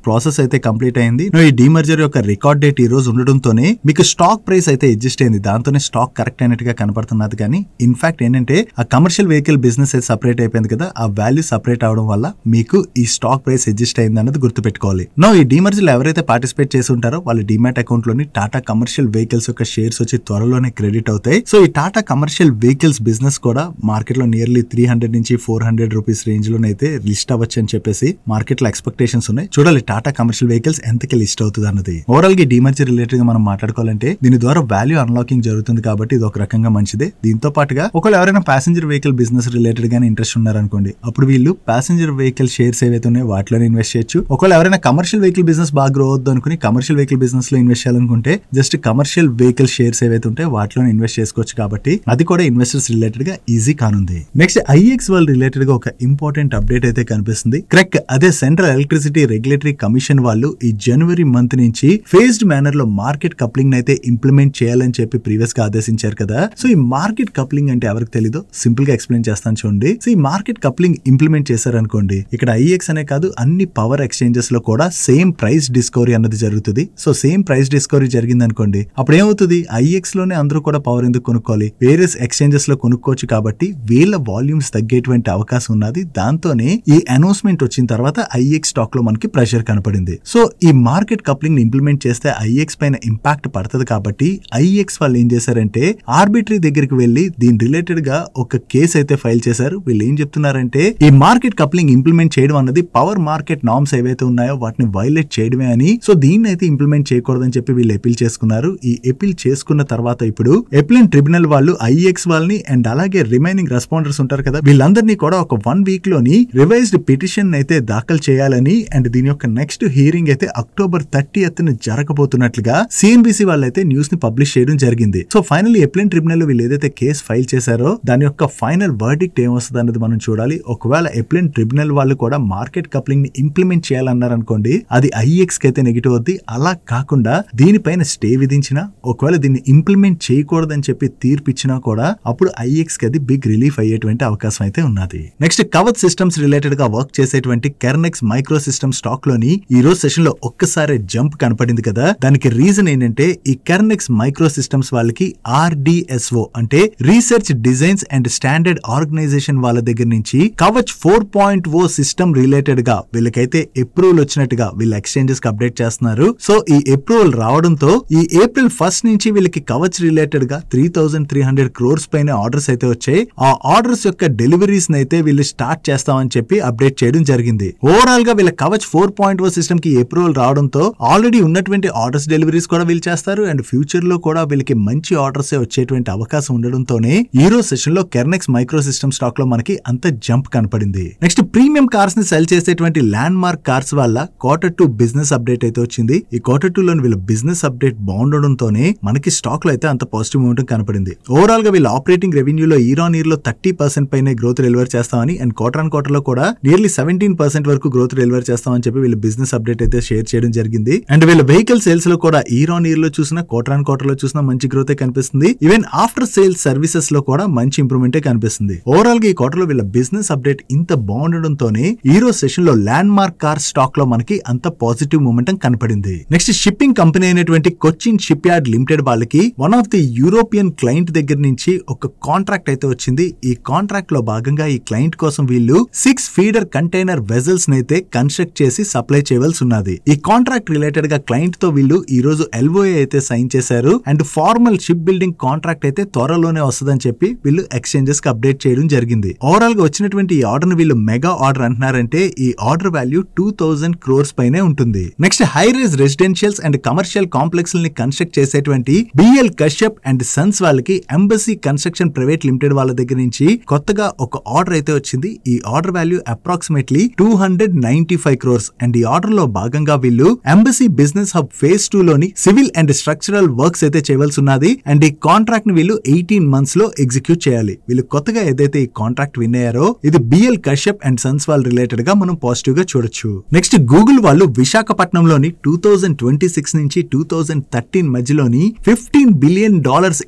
ప్రాసెస్ అయితే కంప్లీట్ అయింది. ఈ డీమర్జర్ యొక్క రికార్డ్ డేట్ ఈ రోజు ఉండడంతోనే మీకు స్టాక్ ప్రైస్ అయితే అడ్జస్ట్ అయింది. దాంతోనే స్టాక్ కరెక్ట్ అయినట్టుగా కనపడుతున్నది. కానీ ఇన్ఫాక్ట్ ఏంటంటే ఆ కమర్షియల్ వెహికల్ బిజినెస్ అయితే సపరేట్ అయిపోయింది కదా, ఆ వాల్యూ సపరేట్ అవడం వల్ల మీకు ఈ స్టాక్ ప్రైస్ అడ్జస్ట్ అయింది అన్నది గుర్తుపెట్టుకోవాలి. ఈ డీమర్జర్ లో ఎవరైతే పార్టిసిపేట్ చేసి ఉంటారో వాళ్ళ డిమాట్ అకౌంట్ లోని టాటా కమర్షియల్ వెహికల్స్ యొక్క షేర్స్ వచ్చి త్వరలోనే క్రెడిట్ అవుతాయి. సో ఈ టాటా కమర్షియల్ వెహికల్స్ బిజినెస్ కూడా మార్కెట్ లో నియర్లీ 300 నుంచి 400 రూపీస్ రేంజ్ లోనైతే లిస్ట్ అవ్వచ్చు అని చెప్పేసి మార్కెట్ లో ఎక్స్పెక్టేషన్స్ ఉన్నాయి. చూడాలి టాటా కమర్షియల్ వెహికల్స్ ఎంతకి లిస్ట్ అవుతుంది అన్నది. ఓవరాల్ గా డీమర్జర్ రిలేటెడ్ గా మనం మాట్లాడుకోవాలంటే దీని ద్వారా వాల్యూ అన్లాకింగ్ జరుగుతుంది కాబట్టి ఇది ఒక రకంగా మంచిదే. దీంతో పాటుగా ఒకవేళ ఎవరైనా ప్యాసింజర్ వెహికల్ బిజినెస్ రిలేటెడ్ గానీ ఇంట్రెస్ట్ ఉన్నారనుకోండి, అప్పుడు వీళ్ళు ప్యాసింజర్ వెహికల్ షేర్స్ ఏవైతే ఉన్నాయో వాటిలోనే ఇన్వెస్ట్ చేయొచ్చు. ఒకవేళ ఎవరైనా కమర్షియల్ వెహికల్ బిజినెస్ బాగా గ్రో అవుద్దు అనుకుని కమర్షియల్ వెహికల్ బిజినెస్ లో ఇన్వెస్ట్ చేయాలనుకుంటే జస్ట్ కమర్షియల్ వెహికల్ షేర్స్ ఏవైతే ఉంటాయో వాటిలో ఇన్వెస్ట్ చేసుకోవచ్చు. కాబట్టి అది కూడా ఇన్వెస్టర్స్ రిలేటెడ్ గా ఈజీ కానుంది. నెక్స్ట్ ఐఎక్స్ వరల్డ్ రిలేటెడ్ గా ఒక ఇంపార్టెంట్ అప్డేట్ అయితే కనిపిస్తుంది. క్రెక్ అదే సెంట్రల్ ఎలక్ట్రిసిటీ రెగ్యులేటరీ కమిషన్ వాళ్ళు ఈ జనవరి మంత్ నుంచి ఫేజ్డ్ మేనర్ లో మార్కెట్ కప్లింగ్ అయితే ఇంప్లిమెంట్ చేయాలని చెప్పి ప్రీవియస్ గా ఆదేశించారు కదా. సో ఈ మార్కెట్ కప్లింగ్ అంటే ఎవరికి తెలీదు, సింపుల్ గా ఎక్స్ప్లెయిన్ చేస్తాను చూడండి. సో ఈ మార్కెట్ కప్లింగ్ ఇంప్లిమెంట్ చేశారనుకోండి, ఇక్కడ ఐఎక్స్ అనే కాదు అన్ని పవర్ ఎక్స్చేంజెస్ లో కూడా సేమ్ ప్రైస్ డిస్కవరీ అన్నది జరుగుతుంది. సో సేమ్ ప్రైస్ డిస్కవరీ జరిగింది అనుకోండి, అప్పుడు ఏమవుతుంది, ఐఎక్స్ లోనే అందరూ కూడా పవర్ ఎందుకు కొనుక్కోవాలి, వేరియస్ ఎక్స్చేంజెస్ లో కొనుక్కోవచ్చు. కాబట్టి వీళ్ళ వాల్యూమ్స్ తగ్గేటువంటి అవకాశం ఉన్నది. దాంతోనే ఈ అనౌన్స్మెంట్ వచ్చిన తర్వాత ఐఎక్స్ స్టాక్ లో మనకి ప్రెషర్ కనపడింది. సో ఈ మార్కెట్ కప్లింగ్ ని ఇంప్లిమెంట్ చేస్తే ఐఎక్స్ పైన ఇంపాక్ట్ పడుతుంది. కాబట్టి ఐఎక్స్ వాళ్ళు ఏం చేశారంటే ఆర్బిటరీ దగ్గరికి వెళ్లి దీని రిలేటెడ్ గా ఒక కేసు అయితే ఫైల్ చేశారు. వీళ్ళు ఏం చెప్తున్నారంటే ఈ మార్కెట్ కప్లింగ్ ఇంప్లిమెంట్ చేయడం అన్నది పవర్ మార్కెట్ నార్మ్స్ ఏవైతే ఉన్నాయో వాటిని వైలేట్ చేయడమే అని. సో దీన్ని అయితే ఇంప్లిమెంట్ చేయకూడదని చెప్పి వీళ్ళు అపీల్ చేసుకున్నారు. ఈ అపీల్ చేసుకున్న తర్వాత ఇప్పుడు అపీల్ ట్రిబ్యునల్ వాళ్ళు ఐఎక్స్ వాళ్ళని అండ్ అలాగే రిమైనింగ్ రెస్పాండర్స్ ఉంటారు కదా, వీళ్ళందరినీ కూడా ఒక 1 వీక్ లోని రివైజ్డ్ పిటిషన్ అయితే దాఖలు చేయాలని అండ్ దీని యొక్క నెక్స్ట్ హియరింగ్ అయితే అక్టోబర్ 30th జరగబోతున్నట్లుగా సిఎన్బిసి వాళ్ళైతే న్యూస్ ని పబ్లిష్ చేయడం జరిగింది. సో ఫైనల్లీ అపీల్ ట్రిబ్యునల్ వీళ్ళు ఏదైతే కేసు ఫైల్ చేశారో దాని యొక్క ఫైనల్ వర్డిక్ట్ ఏమొస్తుంది అనేది మనం చూడాలి. ఒకవేళ అపీల్ ట్రిబ్యునల్ వాళ్ళు కూడా మార్కెట్ కప్లింగ్ ని ఇంప్లిమెంట్ చేయాలన్నారు అనుకోండి, అది ఐఎక్స్ కి అయితే నెగిటివ్ అవుద్ది. అలా కాకుండా దీనిపైన స్టే విధించినా ఒకవేళ దీన్ని ఇంప్లిమెంట్ చేయకూడదని చెప్పి తీర్పు ఇచ్చినా కూడా అప్పుడు ఐఎక్స్ కి అది బిగ్ రిలీఫ్ అయ్యేటువంటి అవకాశం అయితే ఉన్నది. నెక్స్ట్ కవచ్ సిస్టమ్స్ రిలేటెడ్ గా వర్క్ చేసేటువంటి కెర్నెక్స్ మైక్రో సిస్టమ్ స్టాక్ లోని ఈ రోజు సెషన్ లో ఒక్కసారి జంప్ కనపడింది కదా. దానికి రీజన్ ఏంటంటే ఈ కెర్నెక్స్ మైక్రో సిస్టమ్స్ వాళ్ళకి RDSO అంటే research designs and standard organisation వాళ్ళ దగ్గర నుంచి కవచ్ 4.0 సిస్టమ్ రిలేటెడ్ గా వీళ్ళకైతే అప్రూవల్ వచ్చినట్టుగా వీళ్ళ ఎక్స్చేంజెస్ కి అప్డేట్ చేస్తున్నారు. సో ఈ అప్రూవల్ రావడంతో ఈ ఏప్రిల్ 1 నుంచి వీళ్ళకి కవచ్ రిలేటెడ్ గా 3,300 crores పైన ఆర్డర్స్ అయితే వచ్చాయి. ఆ ఆర్డర్స్ యొక్క డెలివరీస్ అయితే వీళ్ళు స్టార్ట్ చేస్తామని చెప్పి అప్డేట్ చేయడం జరిగింది. ఓవరాల్ గా వీళ్ళ కవచ్ 4.0 సిస్టమ్ కి అప్రూవల్ రావడంతో ఆల్రెడీ ఉన్నటువంటి ఆర్డర్స్ డెలివరీస్ కూడా వీళ్ళు చేస్తారు అండ్ ఫ్యూచర్ లో కూడా వీళ్ళకి మంచి ఆర్డర్స్ వచ్చేటువంటి అవకాశం ఉండడంతోనే ఈ రోజు సెషన్ లో కెర్నెక్స్ మైక్రో సిస్టమ్ స్టాక్ లో మనకి అంత జంప్ కనపడింది. కనపడింది. నెక్స్ట్ ప్రీమియం కార్స్ ని సెల్ చేసేటువంటి ల్యాండ్ మార్క్ కార్స్ వల్ల Q2 బిజినెస్ అప్డేట్ అయితే వచ్చింది. ఈ Q2 లోని వీళ్ళ బిజినెస్ అప్డేట్ బాగుండడంతోనే మనకి స్టాక్ లో అయితే అంత పాజిటివ్ మూమెంట్ కనపడింది. ఓవరాల్ గా వీళ్ళ ఆపరేటింగ్ రెవెన్యూలో ఇయర్ ఆన్ ఇయర్ లో 30% పైన గ్రోత్ డెలివర్ చేస్తామని అండ్ క్వార్టర్ ఆన్ క్వార్టర్ లో కూడా నియర్లీ 17% వరకు గ్రోత్ డెలివర్ చేస్తామని చెప్పి వీళ్ళ బిజినెస్ అప్డేట్ అయితే షేర్ చేయడం జరిగింది. అండ్ వీళ్ళ వెహికల్ సేల్స్ లో కూడా ఇయర్ ఆన్ ఇయర్ లో చూసినా క్వార్టర్ ఆన్ క్వార్టర్ లో చూసినా మంచి గ్రోత్ కనిపిస్తుంది. ఈవెన్ ఆఫ్టర్ సేల్స్ సర్వీసెస్ లో కూడా మంచి ఇంప్రూవ్మెంట్ కనిపిస్తుంది. ఓవరాల్ గా ఈ క్వార్టర్ లో వీళ్ళ బిజినెస్ అప్డేట్ ఇంత బాగుండడంతోనే ఈ రోజు సెషన్ లో ల్యాండ్ మార్క్ కార్ స్టాక్ లో మనకి అంత పాజిటివ్ మూమెంటం కనపడింది. నెక్స్ట్ షిప్పింగ్ కంపెనీ అయినటువంటి కొచ్చిన్ షిప్ యార్డ్ లిమిటెడ్ వాళ్ళకి one of the European client దగ్గర నుంచి ఒక కాంట్రాక్ట్ అయితే వచ్చింది. ఈ కాంట్రాక్ట్ లో భాగంగా ఈ క్లయింట్ కోసం వీళ్ళు 6 ఫీడర్ కంటైనర్ వెజల్స్ నైతే కన్స్ట్రక్ట్ చేసి సప్లై చేయవలసి ఉన్నది. ఈ కాంట్రాక్ట్ రిలేటెడ్ గా క్లయింట్ తో వీళ్ళు ఈ రోజు LOA అయితే సైన్ చేశారు. And formal ship building contract అయితే త్వరలోనే వస్తుందని చెప్పి వీళ్ళు ఎక్స్చేంజెస్ కి అప్డేట్ చేయడం జరిగింది. ఓవరాల్ గా వచ్చినటువంటి ఈ ఆర్డర్ ని వీళ్ళు మెగా ఆర్డర్ అంటున్నారంటే ఈ ఆర్డర్ వాల్యూ 2000 crores పైనే ఉంటుంది. Next high rise residentials and commercial complex ని కన్స్ట్రక్ట్ చేసేటువంటి BL కశ్యప్ అండ్ సన్స్ వాళ్ళకి ఎంబసీ కన్స్ట్రక్షన్ ప్రైవేట్ లిమిటెడ్ వాళ్ళ దగ్గర నుంచి కొత్తగా ఒక ఆర్డర్ అయితే వచ్చింది. ఈ order value approximately 295 crores and ఈ ఆర్డర్ లో భాగంగా వీళ్ళు ఎంబసీ బిజినెస్ హబ్ ఫేజ్ 2 లోని సివిల్ అండ్ స్ట్రక్చరల్ వర్క్స్ అయితే చేయవలసి ఉన్నది. అండ్ ఈ కాంట్రాక్ట్ ని వీళ్ళు 18 months లో ఎగ్జిక్యూట్ చేయాలి. వీళ్ళు కొత్తగా ఏదైతే ఈ కాంట్రాక్ట్ విన్ అయ్యారో ఇది BL కశ్యప్ అండ్ సన్స్ వాళ్ళ రిలేటెడ్ గా మనం పాజిటివ్ గా చూడొచ్చు. నెక్స్ట్ గూగుల్ వాళ్ళు విశాఖపట్నంలోని 2026 నుంచి 2013 మధ్యలోని $15 billion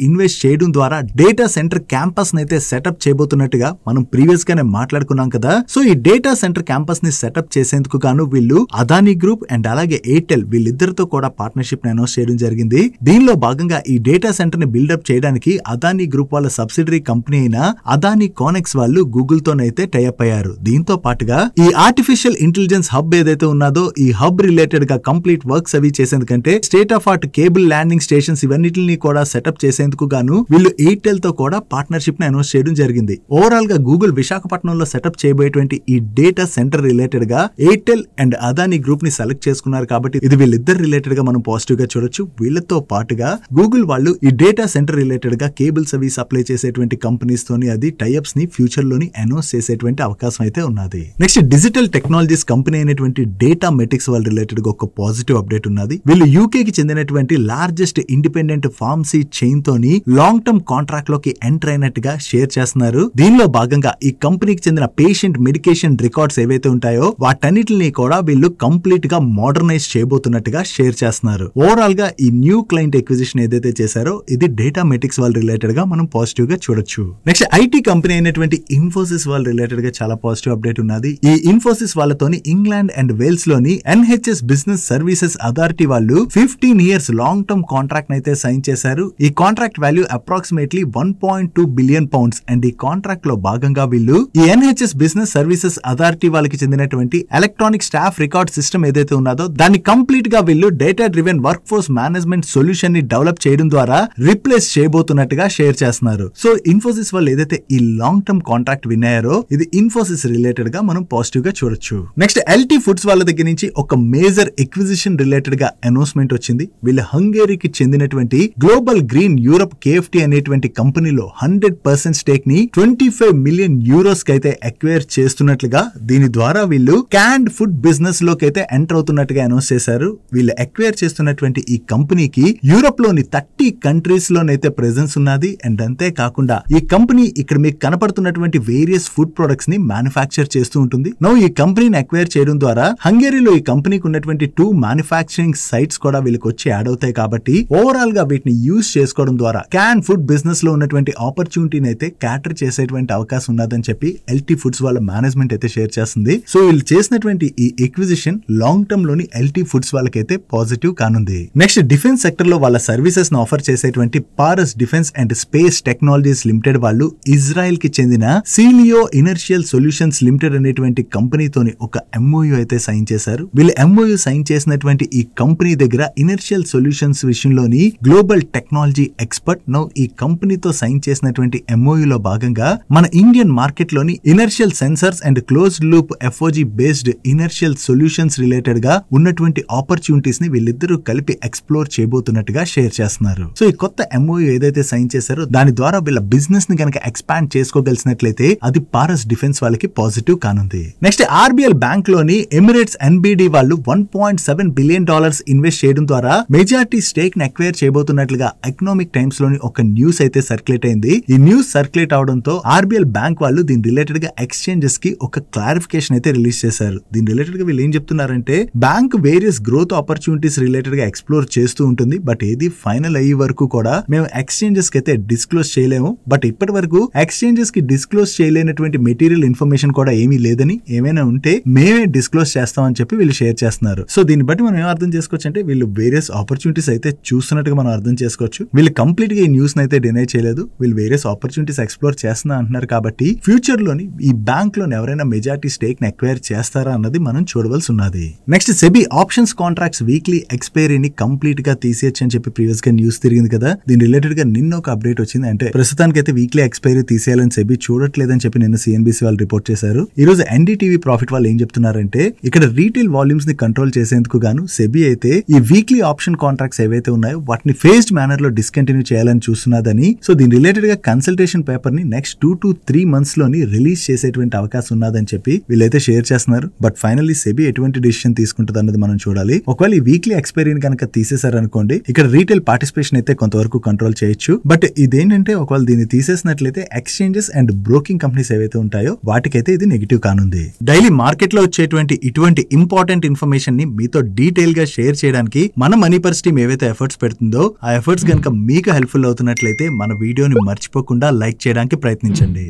ఇన్వెస్ట్ చేయడం ద్వారా డేటా సెంటర్ క్యాంపస్ అయితే సెటప్ చేయబోతున్నట్టుగా మనం ప్రీవియస్ గానే మాట్లాడుకున్నాం కదా. సో ఈ డేటా సెంటర్ క్యాంపస్ ని సెటప్ చేసేందుకు గాను వీళ్ళు అదానీ గ్రూప్ అండ్ అలాగే ఎయిర్టెల్ వీళ్ళిద్దరితో కూడా పార్ట్నర్షిప్ అనౌన్స్ చేయడం జరిగింది. దీనిలో భాగంగా ఈ డేటా సెంటర్ ని బిల్డప్ చేయడానికి అదానీ గ్రూప్ వాళ్ళ సబ్సిడరీ కంపెనీ అయిన అదానీ కోనెక్స్ వాళ్ళు గూగుల్ తోనైతే టైఅప్ అయ్యారు. దీంతో పాటుగా ఈ ఆర్టిఫిషియల్ ఇంటెలిజెన్స్ హబ్ ఏదైతే ఉన్నదో ఈ హబ్ రిలేటెడ్ గా కంప్లీట్ వర్క్స్ అవి చేసేందుకంటే state of art cable landing stations ఇవన్నిటిని కూడా సెటప్ చేసేందుకు గాను వీళ్ళు ఎయిర్టెల్ తో కూడా పార్ట్నర్షిప్ ని అనౌన్స్ చేయడం జరిగింది. ఓవరాల్ గా గూగుల్ విశాఖపట్నంలో సెటప్ చేయబోయేటువంటి ఈ డేటా సెంటర్ రిలేటెడ్ గా ఎయిర్టెల్ అండ్ అదానీ గ్రూప్ ని సెలెక్ట్ చేసుకున్నారు కాబట్టి ఇది వీళ్ళిద్దరు రిలేటెడ్ గా మనం పాజిటివ్ గా చూడొచ్చు. వీళ్ళతో పాటుగా గూగుల్ వాళ్ళు ఈ డేటా సెంటర్ రిలేటెడ్ గా కేబుల్స్ అవి సప్లై చేసేటువంటి కంపెనీస్ తోని అది టైఅప్స్ ని ఫ్యూచర్ లోని అనౌన్స్ చేసేటువంటి అవకాశం అయితే ఉన్నది. నెక్స్ట్ డిజిటల్ టెక్నాలజీస్ కంపెనీ అయినటువంటి డేటా మెటిక్స్ వాళ్ళ రిలేటెడ్ గా ఒక పాజిటివ్ అప్డేట్ ఉన్నది. వీళ్ళు UK కి చెందినటువంటి లార్జెస్ట్ ఇండిపెండెంట్ ఫార్మసీ చైన్ తోని లాంగ్ టర్మ్ కాంట్రాక్ట్ లోకి ఎంటర్ అయినట్టుగా షేర్ చేస్తున్నారు. దీనిలో భాగంగా ఈ కంపెనీకి చెందిన పేషెంట్ మెడికేషన్ రికార్డ్స్ ఏవైతే ఉంటాయో వాటన్నిటిని కూడా వీళ్ళు కంప్లీట్ గా మోడర్నైజ్ చేయబోతున్నట్టుగా షేర్ చేస్తున్నారు. ఓవరాల్ గా ఈ న్యూ క్లయింట్ ఎక్విజిషన్ ఏదైతే చేశారో ఇది డేటా మెటిక్స్ వాళ్ళ రిలేటెడ్ గా మనం పాజిటివ్ గా చూడొచ్చు. నెక్స్ట్ IT కంపెనీ అయినటువంటి ఇన్ఫోసిస్ వాళ్ళ రిలేటెడ్ గా చాలా పాజిటివ్ అప్డేట్ ఉన్నది. ఈ ఇన్ఫోసిస్ వాళ్ళతోని ఇంగ్లాండ్ అండ్ వేల్స్ లోని NHS బిజినెస్ సర్వీసెస్ అథారిటీ వాళ్ళు 15 years లాంగ్ టర్మ్ కాంట్రాక్ట్ అయితే సైన్ చేశారు. ఈ contract value approximately 1.2 billion pounds and ఈ కాంట్రాక్ట్ లో భాగంగా వీళ్ళు ఈ NHS బిజినెస్ సర్వీసెస్ అథారిటీ వాళ్ళకి చెందినటువంటి ఎలక్ట్రానిక్ స్టాఫ్ రికార్డ్ సిస్టమ్ ఏదైతే ఉన్నదో దాన్ని కంప్లీట్ గా వీళ్ళు data driven work force management solution ని డెవలప్ చేయడం ద్వారా రిప్లేస్ చేయబోతున్నట్టుగా షేర్ చేస్తున్నారు. సో ఇన్ఫోసిస్ వాళ్ళు ఏదైతే ఈ లాంగ్ టర్మ్ కాంట్రాక్ట్ విన్ అయ్యారో ఇది ఇన్ఫోసిస్ రిలేటెడ్ గా మనం పాజిటివ్ గా చూడొచ్చు. నెక్స్ట్ LT ఫుడ్స్ వాళ్ళ దగ్గర నుంచి ఒక మేజర్ ఎక్విజిషన్ రిలేటెడ్ గా అనౌన్స్మెంట్ వచ్చింది. వీళ్ళు హంగేరీకి చెందినటువంటి గ్లోబల్ గ్రీన్ యూరప్ KFT అనేటువంటి కంపెనీలో 100% స్టేక్ ని 25 million euros కి అయితే అక్వైర్ చేస్తున్నట్లుగా దీని ద్వారా వీళ్ళు క్యాండ్ ఫుడ్ బిజినెస్ లోకి అయితే ఎంటర్ అవుతున్నట్టుగా అనౌన్స్ చేశారు. వీళ్ళు అక్వైర్ చేస్తున్నటువంటి ఈ కంపెనీకి యూరోప్ లోని 30 కంట్రీస్ లోనైతే ప్రెజెన్స్ ఉన్నది. అండ్ అంతే కాకుండా ఈ కంపెనీ ఇక్కడ మీకు కనపడుతున్నటువంటి వేరియస్ ఫుడ్ ప్రొడక్ట్స్ ని మ్యానుఫ్యాక్చర్ చేస్తూ ఉంటుంది. నౌ ఈ కంపెనీని అక్వైర్ చేయడం ద్వారా హంగేరీలో ఈ కంపెనీకి ఉన్నటువంటి 2 మ్యానుఫ్యాక్చరింగ్ సైట్స్ కూడా వీళ్ళకి వచ్చి యాడ్ అవుతాయి కాబట్టి ఓవరాల్ గా వీటిని యూజ్ చేసుకోవడం ద్వారా క్యాన్ ఫుడ్ బిజినెస్ లో ఉన్నటువంటి ఆపర్చునిటీని అయితే క్యాటర్ చేసేటువంటి అవకాశం ఉన్నదని చెప్పి LT ఫుడ్స్ వాళ్ళ మేనేజ్మెంట్ అయితే షేర్ చేస్తుంది. సో వీళ్ళు చేసినటువంటి ఈ ఎక్విజిషన్ లాంగ్ టర్మ్ లోని LT ఫుడ్స్ వాళ్ళకైతే పాజిటివ్ కానుంది. నెక్స్ట్ డిఫెన్స్ సెక్టర్ లో వాళ్ళ సర్వీసెస్ ను ఆఫర్ చేసేటువంటి Paras defence and space technologies limited వాళ్ళు ఇజ్రాయెల్ కి చెందిన సీలియో ఇనర్షియల్ సొల్యూషన్స్ లిమిటెడ్ అనేటువంటి కంపెనీతోని ఒక MOU అయితే సైన్ చేశారు. వీళ్ళు MOU సైన్ చేసినటువంటి ఈ కంపెనీ దగ్గర ఇనర్షియల్ సొల్యూషన్స్ విషయంలోని గ్లోబల్ టెక్నాలజీ ఎక్స్పర్ట్. నౌ ఈ కంపెనీతో సైన్ చేసినటువంటి MOU లో భాగంగా మన ఇండియన్ మార్కెట్ లోని inertial sensors and closed loop FOG based inertial solutions related గా ఉన్నటువంటి ఆపర్చునిటీస్ ని వీళ్ళిద్దరూ కలిపి ఎక్స్ప్లోర్ చేయబోతున్నట్టుగా షేర్ చేస్తున్నారు. సో ఈ కొత్త MOU ఏదైతే సైన్ చేశారో దాని ద్వారా వీళ్ళ బిజినెస్ ని కనుక ఎక్స్పాండ్ చేసుకోగలిసినట్లయితే అది పారస్ డిఫెన్స్ వాళ్ళకి పాజిటివ్ కానుంది. నెక్స్ట్ ఆర్బిఎల్ బ్యాంక్ లోని ఎమిరేట్స్ ఎన్బిడి వాళ్ళు $1.7 బిలియన్ ఇన్వెస్ట్ చేయడం ద్వారా మెజారిటీ స్టేక్ ని అక్వైర్ చేయబోతున్నట్లుగా ఎకనామిక్ టైమ్స్ లోని ఒక న్యూస్ అయితే సర్క్యులేట్ అయింది. ఈ న్యూస్ సర్క్యులేట్ అవడంతో ఆర్బిఎల్ బ్యాంక్ వాళ్ళు దీని రిలేటెడ్ గా ఎక్స్చేంజెస్ కి ఒక క్లారిఫికేషన్ అయితే రిలీజ్ చేశారు. దీని రిలేటెడ్ గా వీళ్ళు ఏం చెప్తున్నారంటే bank various growth opportunities related గా ఎక్స్ప్లోర్ చేస్తూ ఉంటుంది. బట్ ఏది ఫైనల్ అయ్యే వరకు కూడా మేము ఎక్స్చేంజెస్ కి అయితే డిస్క్లోజ్ చేయలేము. బట్ ఇప్పటి వరకు ఎక్స్చేంజెస్ కి డిస్క్లోజ్ చేయలేనటువంటి మెటీరియల్ ఇన్ఫర్మేషన్ కూడా ఏమీ లేదని, ఏమైనా ఉంటే మేమే డిస్క్లోజ్ చేస్తామని చెప్పి వీళ్ళు షేర్ చేస్తున్నారు. సో దీన్ని బట్టి మనం ఏం అర్థం చేసుకోవచ్చు అంటే వీళ్ళు వేరియస్ ఆపర్చునిటీస్ అయితే చూస్తున్నట్టుగా మనం అర్థం చేసుకోవచ్చు. వీళ్ళు కంప్లీట్ గా ఈ న్యూస్ అయితే డినై చేయలేదు. వీళ్ళు వేరియస్ ఆపర్చునిటీస్ ఎక్స్ప్లోర్ చేస్తున్నా అంటున్నారు. కాబట్టి ఫ్యూచర్ లోని ఈ బ్యాంక్ లోని ఎవరైనా మెజారిటీ స్టేక్ ని అక్వైర్ చేస్తారా అన్నది మనం చూడవలసి ఉన్నది. Next SEBI options contracts weekly ఎక్స్పైరీని కంప్లీట్ గా తీసేయచ్చు అని చెప్పి ప్రీవియస్ గా న్యూస్ తిరిగింది కదా. దీని రిలేటెడ్ గా నిన్న ఒక అప్డేట్ వచ్చింది. అంటే ప్రస్తుతానికి అయితే వీక్లీ ఎక్స్పైరీ తీసేయాలని సెబీ చూడట్లేదని చెప్పి నిన్న సిఎన్బిసి వాళ్ళు రిపోర్ట్ చేశారు. ఈ రోజు ఎన్డీటీవీ ప్రాఫిట్ వాళ్ళు ఏం చెప్తున్నారంటే ఇక్కడ రీటైల్ వాల్యూమ్స్ ని కంట్రోల్ చేసేందుకు గాను సెబీ అయితే ఈ వీక్లీ ఆప్షన్ కాంట్రాక్ట్స్ ఏవైతే ఉన్నాయో వాటిని ఫేజ్డ్ మేనర్ లో డిస్కంటిన్యూ చేయాలని చూస్తున్నదని. సో దీని రిలేటెడ్ గా కన్సల్టేషన్ పేపర్ ని నెక్స్ట్ 2 to 3 months లోని రిలీజ్ చేసేటువంటి అవకాశం ఉన్నదని చెప్పి వీళ్ళైతే షేర్ చేస్తున్నారు. బట్ ఫైనల్లీ సెబీ ఎటువంటి డిసిషన్ తీసుకుంటుంది అన్నది మనం చూడాలి. ఒకవేళ ఈ వీక్లీ ఎక్స్పైరీని కనుక తీసేశారనుకోండి ఇక్కడ రీటైల్ పార్టిసిపేషన్ అయితే కొంతవరకు కంట్రోల్ చేయొచ్చు. బట్ ఇదేంటంటే ఒకవేళ దీన్ని తీసేసినట్లయితే ఎక్స్చేంజెస్ అండ్ బ్రోకింగ్ కంపెనీస్ ఏవైతే ఉంటాయో వాటికైతే ఇది నెగిటివ్ కానుంది. డైలీ మార్కెట్ లో వచ్చేటువంటి ఇటువంటి ఇంపార్టెంట్ ఇన్ఫర్మేషన్ ని మీతో డీటెయిల్ గా షేర్ చేయడానికి మన మనీ పర్స్ టీమ్ ఏవైతే ఎఫర్ట్స్ పెడుతుందో ఆ ఎఫర్ట్స్ కనుక మీకు హెల్ప్ఫుల్ అవుతున్నట్లయితే మన వీడియోని మర్చిపోకుండా లైక్ చేయడానికి ప్రయత్నించండి.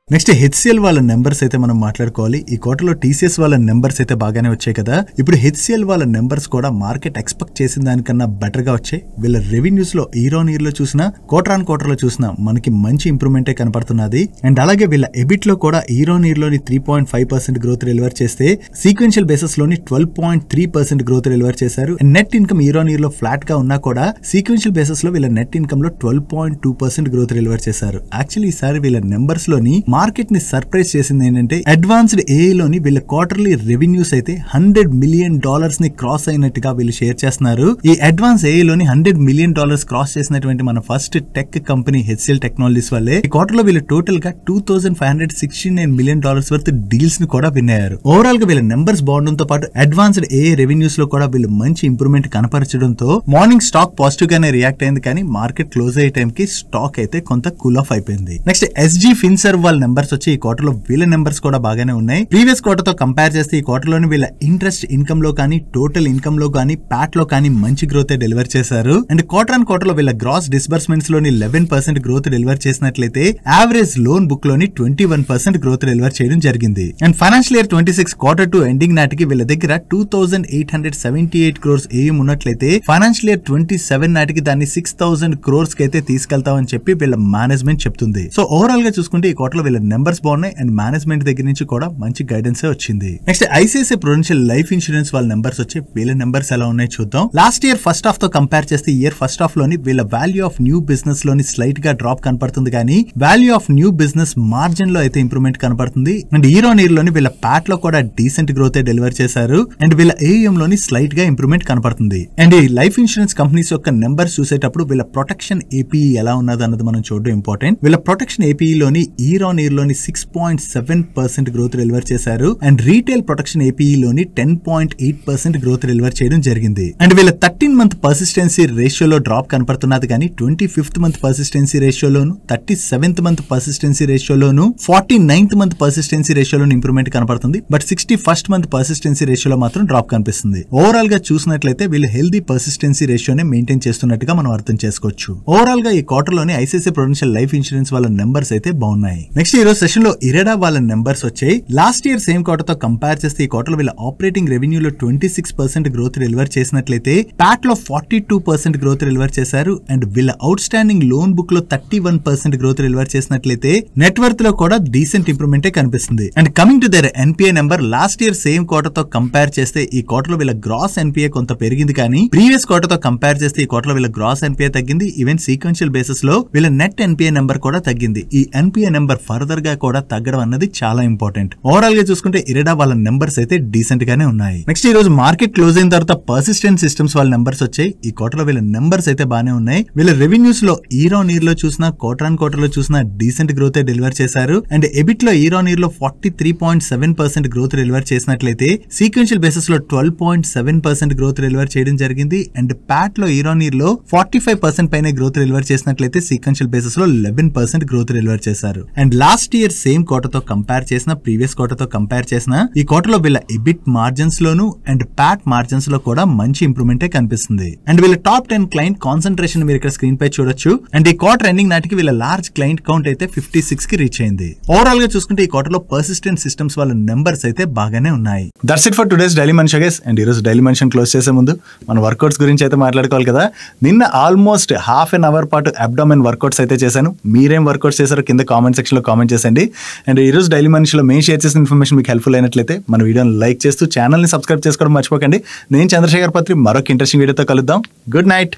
నెక్స్ట్ హెచ్సిఎల్ వాళ్ళ నెంబర్స్ అయితే మనం మాట్లాడుకోవాలి. ఈ క్వార్టర్లో టీసీఎస్ వాళ్ళ నెంబర్స్ అయితే బాగానే వచ్చాయి కదా. ఇప్పుడు హెచ్సిఎల్ వాళ్ళ నెంబర్స్ కూడా మార్కెట్ ఎక్స్పెక్ట్ చేసిన దానికన్నా బెటర్ గా వచ్చాయి. వీళ్ళ రెవెన్యూస్ లో ఇయర్ ఆన్ ఇయర్ లో చూసినా క్వార్టర్ ఆన్ క్వార్టర్ లో చూసినా మనకి మంచి ఇంప్రూవ్మెంటే కనపడుతున్నది. అండ్ అలాగే వీళ్ళ ఎబిట్ లో కూడా ఇయర్ ఆన్ ఇయర్ లోని 3.5% గ్రోత్ డెలివర్ చేస్తే సీక్వెన్షియల్ బేసిస్ లోని 12.3% గ్రోత్ డెలివర్ చేశారు. Net income year on year లో ఫ్లాట్ గా ఉన్నా కూడా సీక్వెన్షియల్ బేసిస్ లో వీళ్ళ నెట్ ఇన్కమ్ లో 12.2% గ్రోత్ డెలివర్ చేశారు. యాక్చువల్లీ ఈసారి వీళ్ళ నెంబర్స్ లోని మార్కెట్ ని సర్ప్రైజ్ చేసింది ఏంటంటే అడ్వాన్స్డ్ ఏఐ లోని వీళ్ళ క్వార్టర్లీ రెవెన్యూస్ అయితే $100 మిలియన్ ని క్రాస్ అయినట్టుగా వీళ్ళు షేర్ చేస్తున్నారు. ఈ అడ్వాన్స్ ఏఐ లోని $100 మిలియన్ క్రాస్ చేసినటువంటి మన first tech company HCl technologies వల్లే ఈ క్వార్టర్ లో వీళ్ళు టోటల్ గా $2,569 మిలియన్ వర్త్ డీల్స్ ని కూడా విన్ అయ్యారు. ఓవరాల్ గా వీళ్ళ నెంబర్స్ బాగుండడంతో పాటు అడ్వాన్స్డ్ ఏఐ రెవెన్యూస్ లో కూడా వీళ్ళు మంచి ఇంప్రూవ్మెంట్ కనపరచడంతో మార్నింగ్ స్టాక్ పాజిటివ్ గానే రియాక్ట్ అయింది. కానీ మార్కెట్ క్లోజ్ అయ్యే టైం కి స్టాక్ అయితే కొంత కూల్ ఆఫ్ అయిపోయింది. నెక్స్ట్ ఎస్జీ ఫిన్సర్వ్ వాళ్ళ నెంబర్స్ వచ్చి ఈ క్వార్టర్ లో వీళ్ళ నెంబర్స్ కూడా బాగానే ఉన్నాయి. ప్రీవియస్ క్వార్టర్ తో కంపేర్ చేస్తే ఈ క్వార్టర్ లోని వీళ్ళ ఇంట్రెస్ట్ ఇన్కమ్ లో కానీ టోటల్ ఇన్కమ్ లో కానీ ప్యాట్ లో కానీ మంచి గ్రోత్ డెలివర్ చేశారు. అండ్ క్వార్టర్ ఆన్ క్వార్టర్ లో వీళ్ళ గ్రాస్ డిస్బర్స్మెంట్స్ లోని 11% గ్రోత్ డెలివర్ చేసినట్లయితే యావరేజ్ లోన్ బుక్ లోని 21% గ్రోత్ డెలివర్ చేయడం జరిగింది. And financial year 26 Q2 ending నాటికి వీళ్ళ దగ్గర 2,878 crores ఏం ఉన్నట్లయితే ఫైనాన్షియల్ ఇయర్ 27 నాటికి దాన్ని 6,000 crores కి అయితే తీసుకెళ్తామని చెప్పి వీళ్ళ మేనేజ్మెంట్ చెప్తుంది. సో ఓవరాల్ గా చూసుకుంటే ఈ క్వార్టర్ లో వీళ్ళ నెంబర్స్ బాగున్నాయి అండ్ మేనేజ్మెంట్ దగ్గర నుంచి కూడా మంచి గైడెన్స్ వచ్చింది. Next ICICI Prudential life insurance వాళ్ళ నెంబర్స్ వచ్చి వీళ్ళ నెంబర్స్ ఎలా ఉన్నాయి చూద్దాం. లాస్ట్ ఇయర్ ఫస్ట్ హాఫ్ తో కంపేర్ చేస్తే ఇయర్ ఫస్ట్ హాఫ్ లోని వీళ్ళ వాల్యూ ఆఫ్ న్యూ బిజినెస్ లోని స్లైట్ గా డ్రాప్ కనపడుతుంది. కానీ value of new business margin లో అయితే ఇంప్రూవ్మెంట్ కనపడుతుంది. అండ్ ఇయర్ ఆన్ ఇయర్ లోని వీళ్ళ ప్యాట్ లో కూడా డీసెంట్ గ్రోత్ డెలివర్ చేశారు. అండ్ వీళ్ళ ఏఎం లోని స్లైట్ గా ఇంప్రూవ్మెంట్ కనపడుతుంది. అండ్ ఈ లైఫ్ ఇన్సూరెన్స్ కంపెనీస్ యొక్క నెంబర్స్ చూసేటప్పుడు వీళ్ళ ప్రొటెక్షన్ ఏపీఈ ఎలా ఉన్నది అన్నది మనం చూడడం ఇంపార్టెంట్. వీళ్ళ ప్రొటెక్షన్ ఏపీఈ లోని ఇయర్ ఆన్ ఇయర్ లోని 6.7% గ్రోత్ డెలివర్ చేశారు. అండ్ రీటైల్ ప్రొటెక్షన్ ఏపీఈ లోని 10.8% గ్రోత్ డెలివర్ చేయడం జరిగింది. అండ్ వీళ్ళ 13 month పర్సిస్టెన్సీ రేషియోలో డ్రాప్ కనపడుతున్నది. కానీ 25th month పర్సిస్టెన్సీ రేషియోలోను 37th month పర్సిస్టెన్సీ రేషియోలోను 49th month పర్సిస్టెన్సీ రేషియోలోను ఇంప్రూవ్మెంట్ కనపడుతుంది. బట్ 61st month పర్సిస్టెన్సీ రేషియోలో మాత్రం డ్రాప్ కనిపిస్తుంది. ఓవరాల్ గా చూసినట్లయితే వీళ్ళు హెల్దీ పర్సిస్టెన్సీ రేషియోని మెయింటైన్ చేస్తున్నట్టుగా మనం అర్థం చేసుకోవచ్చు. ఓవరాల్ గా ఈ క్వార్టర్ లోని ఐసిఐసిఐ ప్రుడెన్షియల్ లైఫ్ ఇన్సూరెన్స్ వాళ్ళ నెంబర్స్ అయితే బాగున్నాయి. నెక్స్ట్ ఈ రోజు సెషన్ లో ఇరెడా వాళ్ళ నెంబర్స్ వచ్చాయి. లాస్ట్ ఇయర్ సేమ్ క్వార్టర్ తో కంపేర్ చేస్తే ఈ క్వార్టర్ వీళ్ళ ఆపరేటింగ్ రెవెన్యూలో 26% గ్రోత్ డెలివర్ చేసినట్లయితే ప్యాట్ లో 42% గ్రోత్ డెలివర్ చేశారు. అండ్ వీళ్ళ అవుట్ స్టాండింగ్ లోన్ బుక్ లో 31% గ్రోత్ డెలివర్ చేసినట్లయితే నెట్వర్త్ లో కూడా డీసెంట్ ఇంప్రూవ్మెంట్ కనిపిస్తుంది. And coming to their NPA number last year same quarter తో కంపేర్ చేస్తే ఈ క్వార్టర్ లో వీళ్ళ గ్రాస్ ఎన్పిఏ కొంత పెరిగింది. కానీ ప్రీవియస్ క్వార్టర్ తో కంపేర్ చేస్తే ఈ క్వార్టర్ లో వీళ్ళ గ్రాస్ ఎన్పిఏ తగ్గింది. ఈవెన్ సీక్వెన్షియల్ బేసిస్ లో వీళ్ళ నెట్ ఎన్పిఏ నెంబర్ కూడా తగ్గింది. ఈ ఎన్పిఏ నెంబర్ ఫర్దర్ ఫర్దర్ గా కూడా తగ్గడం అన్నది చాలా ఇంపార్టెంట్. ఓవరాల్ గా చూసుకుంటే ఇరెడా వాళ్ళ నెంబర్స్ అయితే డీసెంట్ గానే ఉన్నాయి. నెక్స్ట్ ఈ రోజు మార్కెట్ క్లోజ్ అయిన తర్వాత పర్సిస్టెంట్ సిస్టమ్స్ వాళ్ళ నెంబర్స్ వచ్చాయి. ఈ క్వార్టర్ లో వీళ్ళ నెంబర్స్ అయితే బానే ఉన్నాయి. వీళ్ళ రెవెన్యూస్ లో ఇయర్ ఆన్ ఇయర్ లో చూసినా క్వార్టర్ ఆన్ క్వార్టర్ లో చూసినా డీసెంట్ గ్రోత్ డెలివర్ చేశారు. అండ్ ఎబిట్ లో ఇయర్ ఆన్ ఇయర్ లో 43.7% గ్రోత్ డెలివర్ చేసినట్లయితే సీక్వెన్షియల్ బేసిస్ లో 12.7% గ్రోత్ డెలివర్ చేయడం జరిగింది. అండ్ ప్యాట్ లో ఇయర్ ఆన్ ఇయర్ లో 45% పైన గ్రోత్ డెలివర్ చేసినట్లయితే సీక్వెన్షియల్ బేసిస్ లో 11% గ్రోత్ డెలివర్ చేశారు. And last year same quarter తో కంపేర్ చేసిన ప్రీవియస్ క్వార్టర్ తో కంపేర్ చేసిన ఈ క్వార్టర్ లో వీళ్ళ ఎబిట్ మార్జిన్స్ లోను అండ్ ప్యాట్ మార్జిన్స్ లో కూడా మంచి ఇంప్రూవ్మెంట్ కనిపిస్తుంది. అండ్ వీళ్ళ టాప్ 10 క్లయింట్ కాన్సన్ట్రేషన్ మీరు ఇక్కడ స్క్రీన్ పై చూడొచ్చు. అండ్ ఈ క్వార్టర్ ఎండింగ్ నాటికి వీళ్ళ లార్జ్ క్లయింట్ కౌంట్ అయితే 56 కి రీచ్ అయింది. ఓవరాల్ గా చూసుకుంటే ఈ క్వార్టర్ లో పర్సిస్టెంట్ సిస్టమ్స్ వాళ్ళ నెంబర్స్ అయితే బాగానే ఉన్నాయి. That's it for today's daily మనిషి గైస్. అండ్ ఈ రోజు డైలీ మనిషి క్లోజ్ చేసే ముందు మన వర్కౌట్స్ గురించి అయితే మాట్లాడుకోవాలి కదా. నిన్న ఆల్మోస్ట్ హాఫ్ అన్ అవర్ పాటు అబ్డామెన్ వర్కౌట్స్ అయితే చేశాను. మీరేం వర్కౌట్స్ చేశారో కింద కామెంట్ సెక్షన్ లో కామెంట్ చేసండి. అండ్ ఈ రోజు డైలీ మనిషిలో మేము షేర్ చేసిన ఇన్ఫర్మేషన్ మీకు హెల్ప్ఫుల్ అయినట్లయితే మన వీడియోని లైక్ చేస్తూ ఛానల్ని సబ్స్క్రైబ్ చేసుకోవడం మర్చిపోకండి. నేను చంద్రశేఖర్ పత్రి మరొక ఇంట్రెస్టింగ్ వీడియోతో కలుద్దాం. Good night.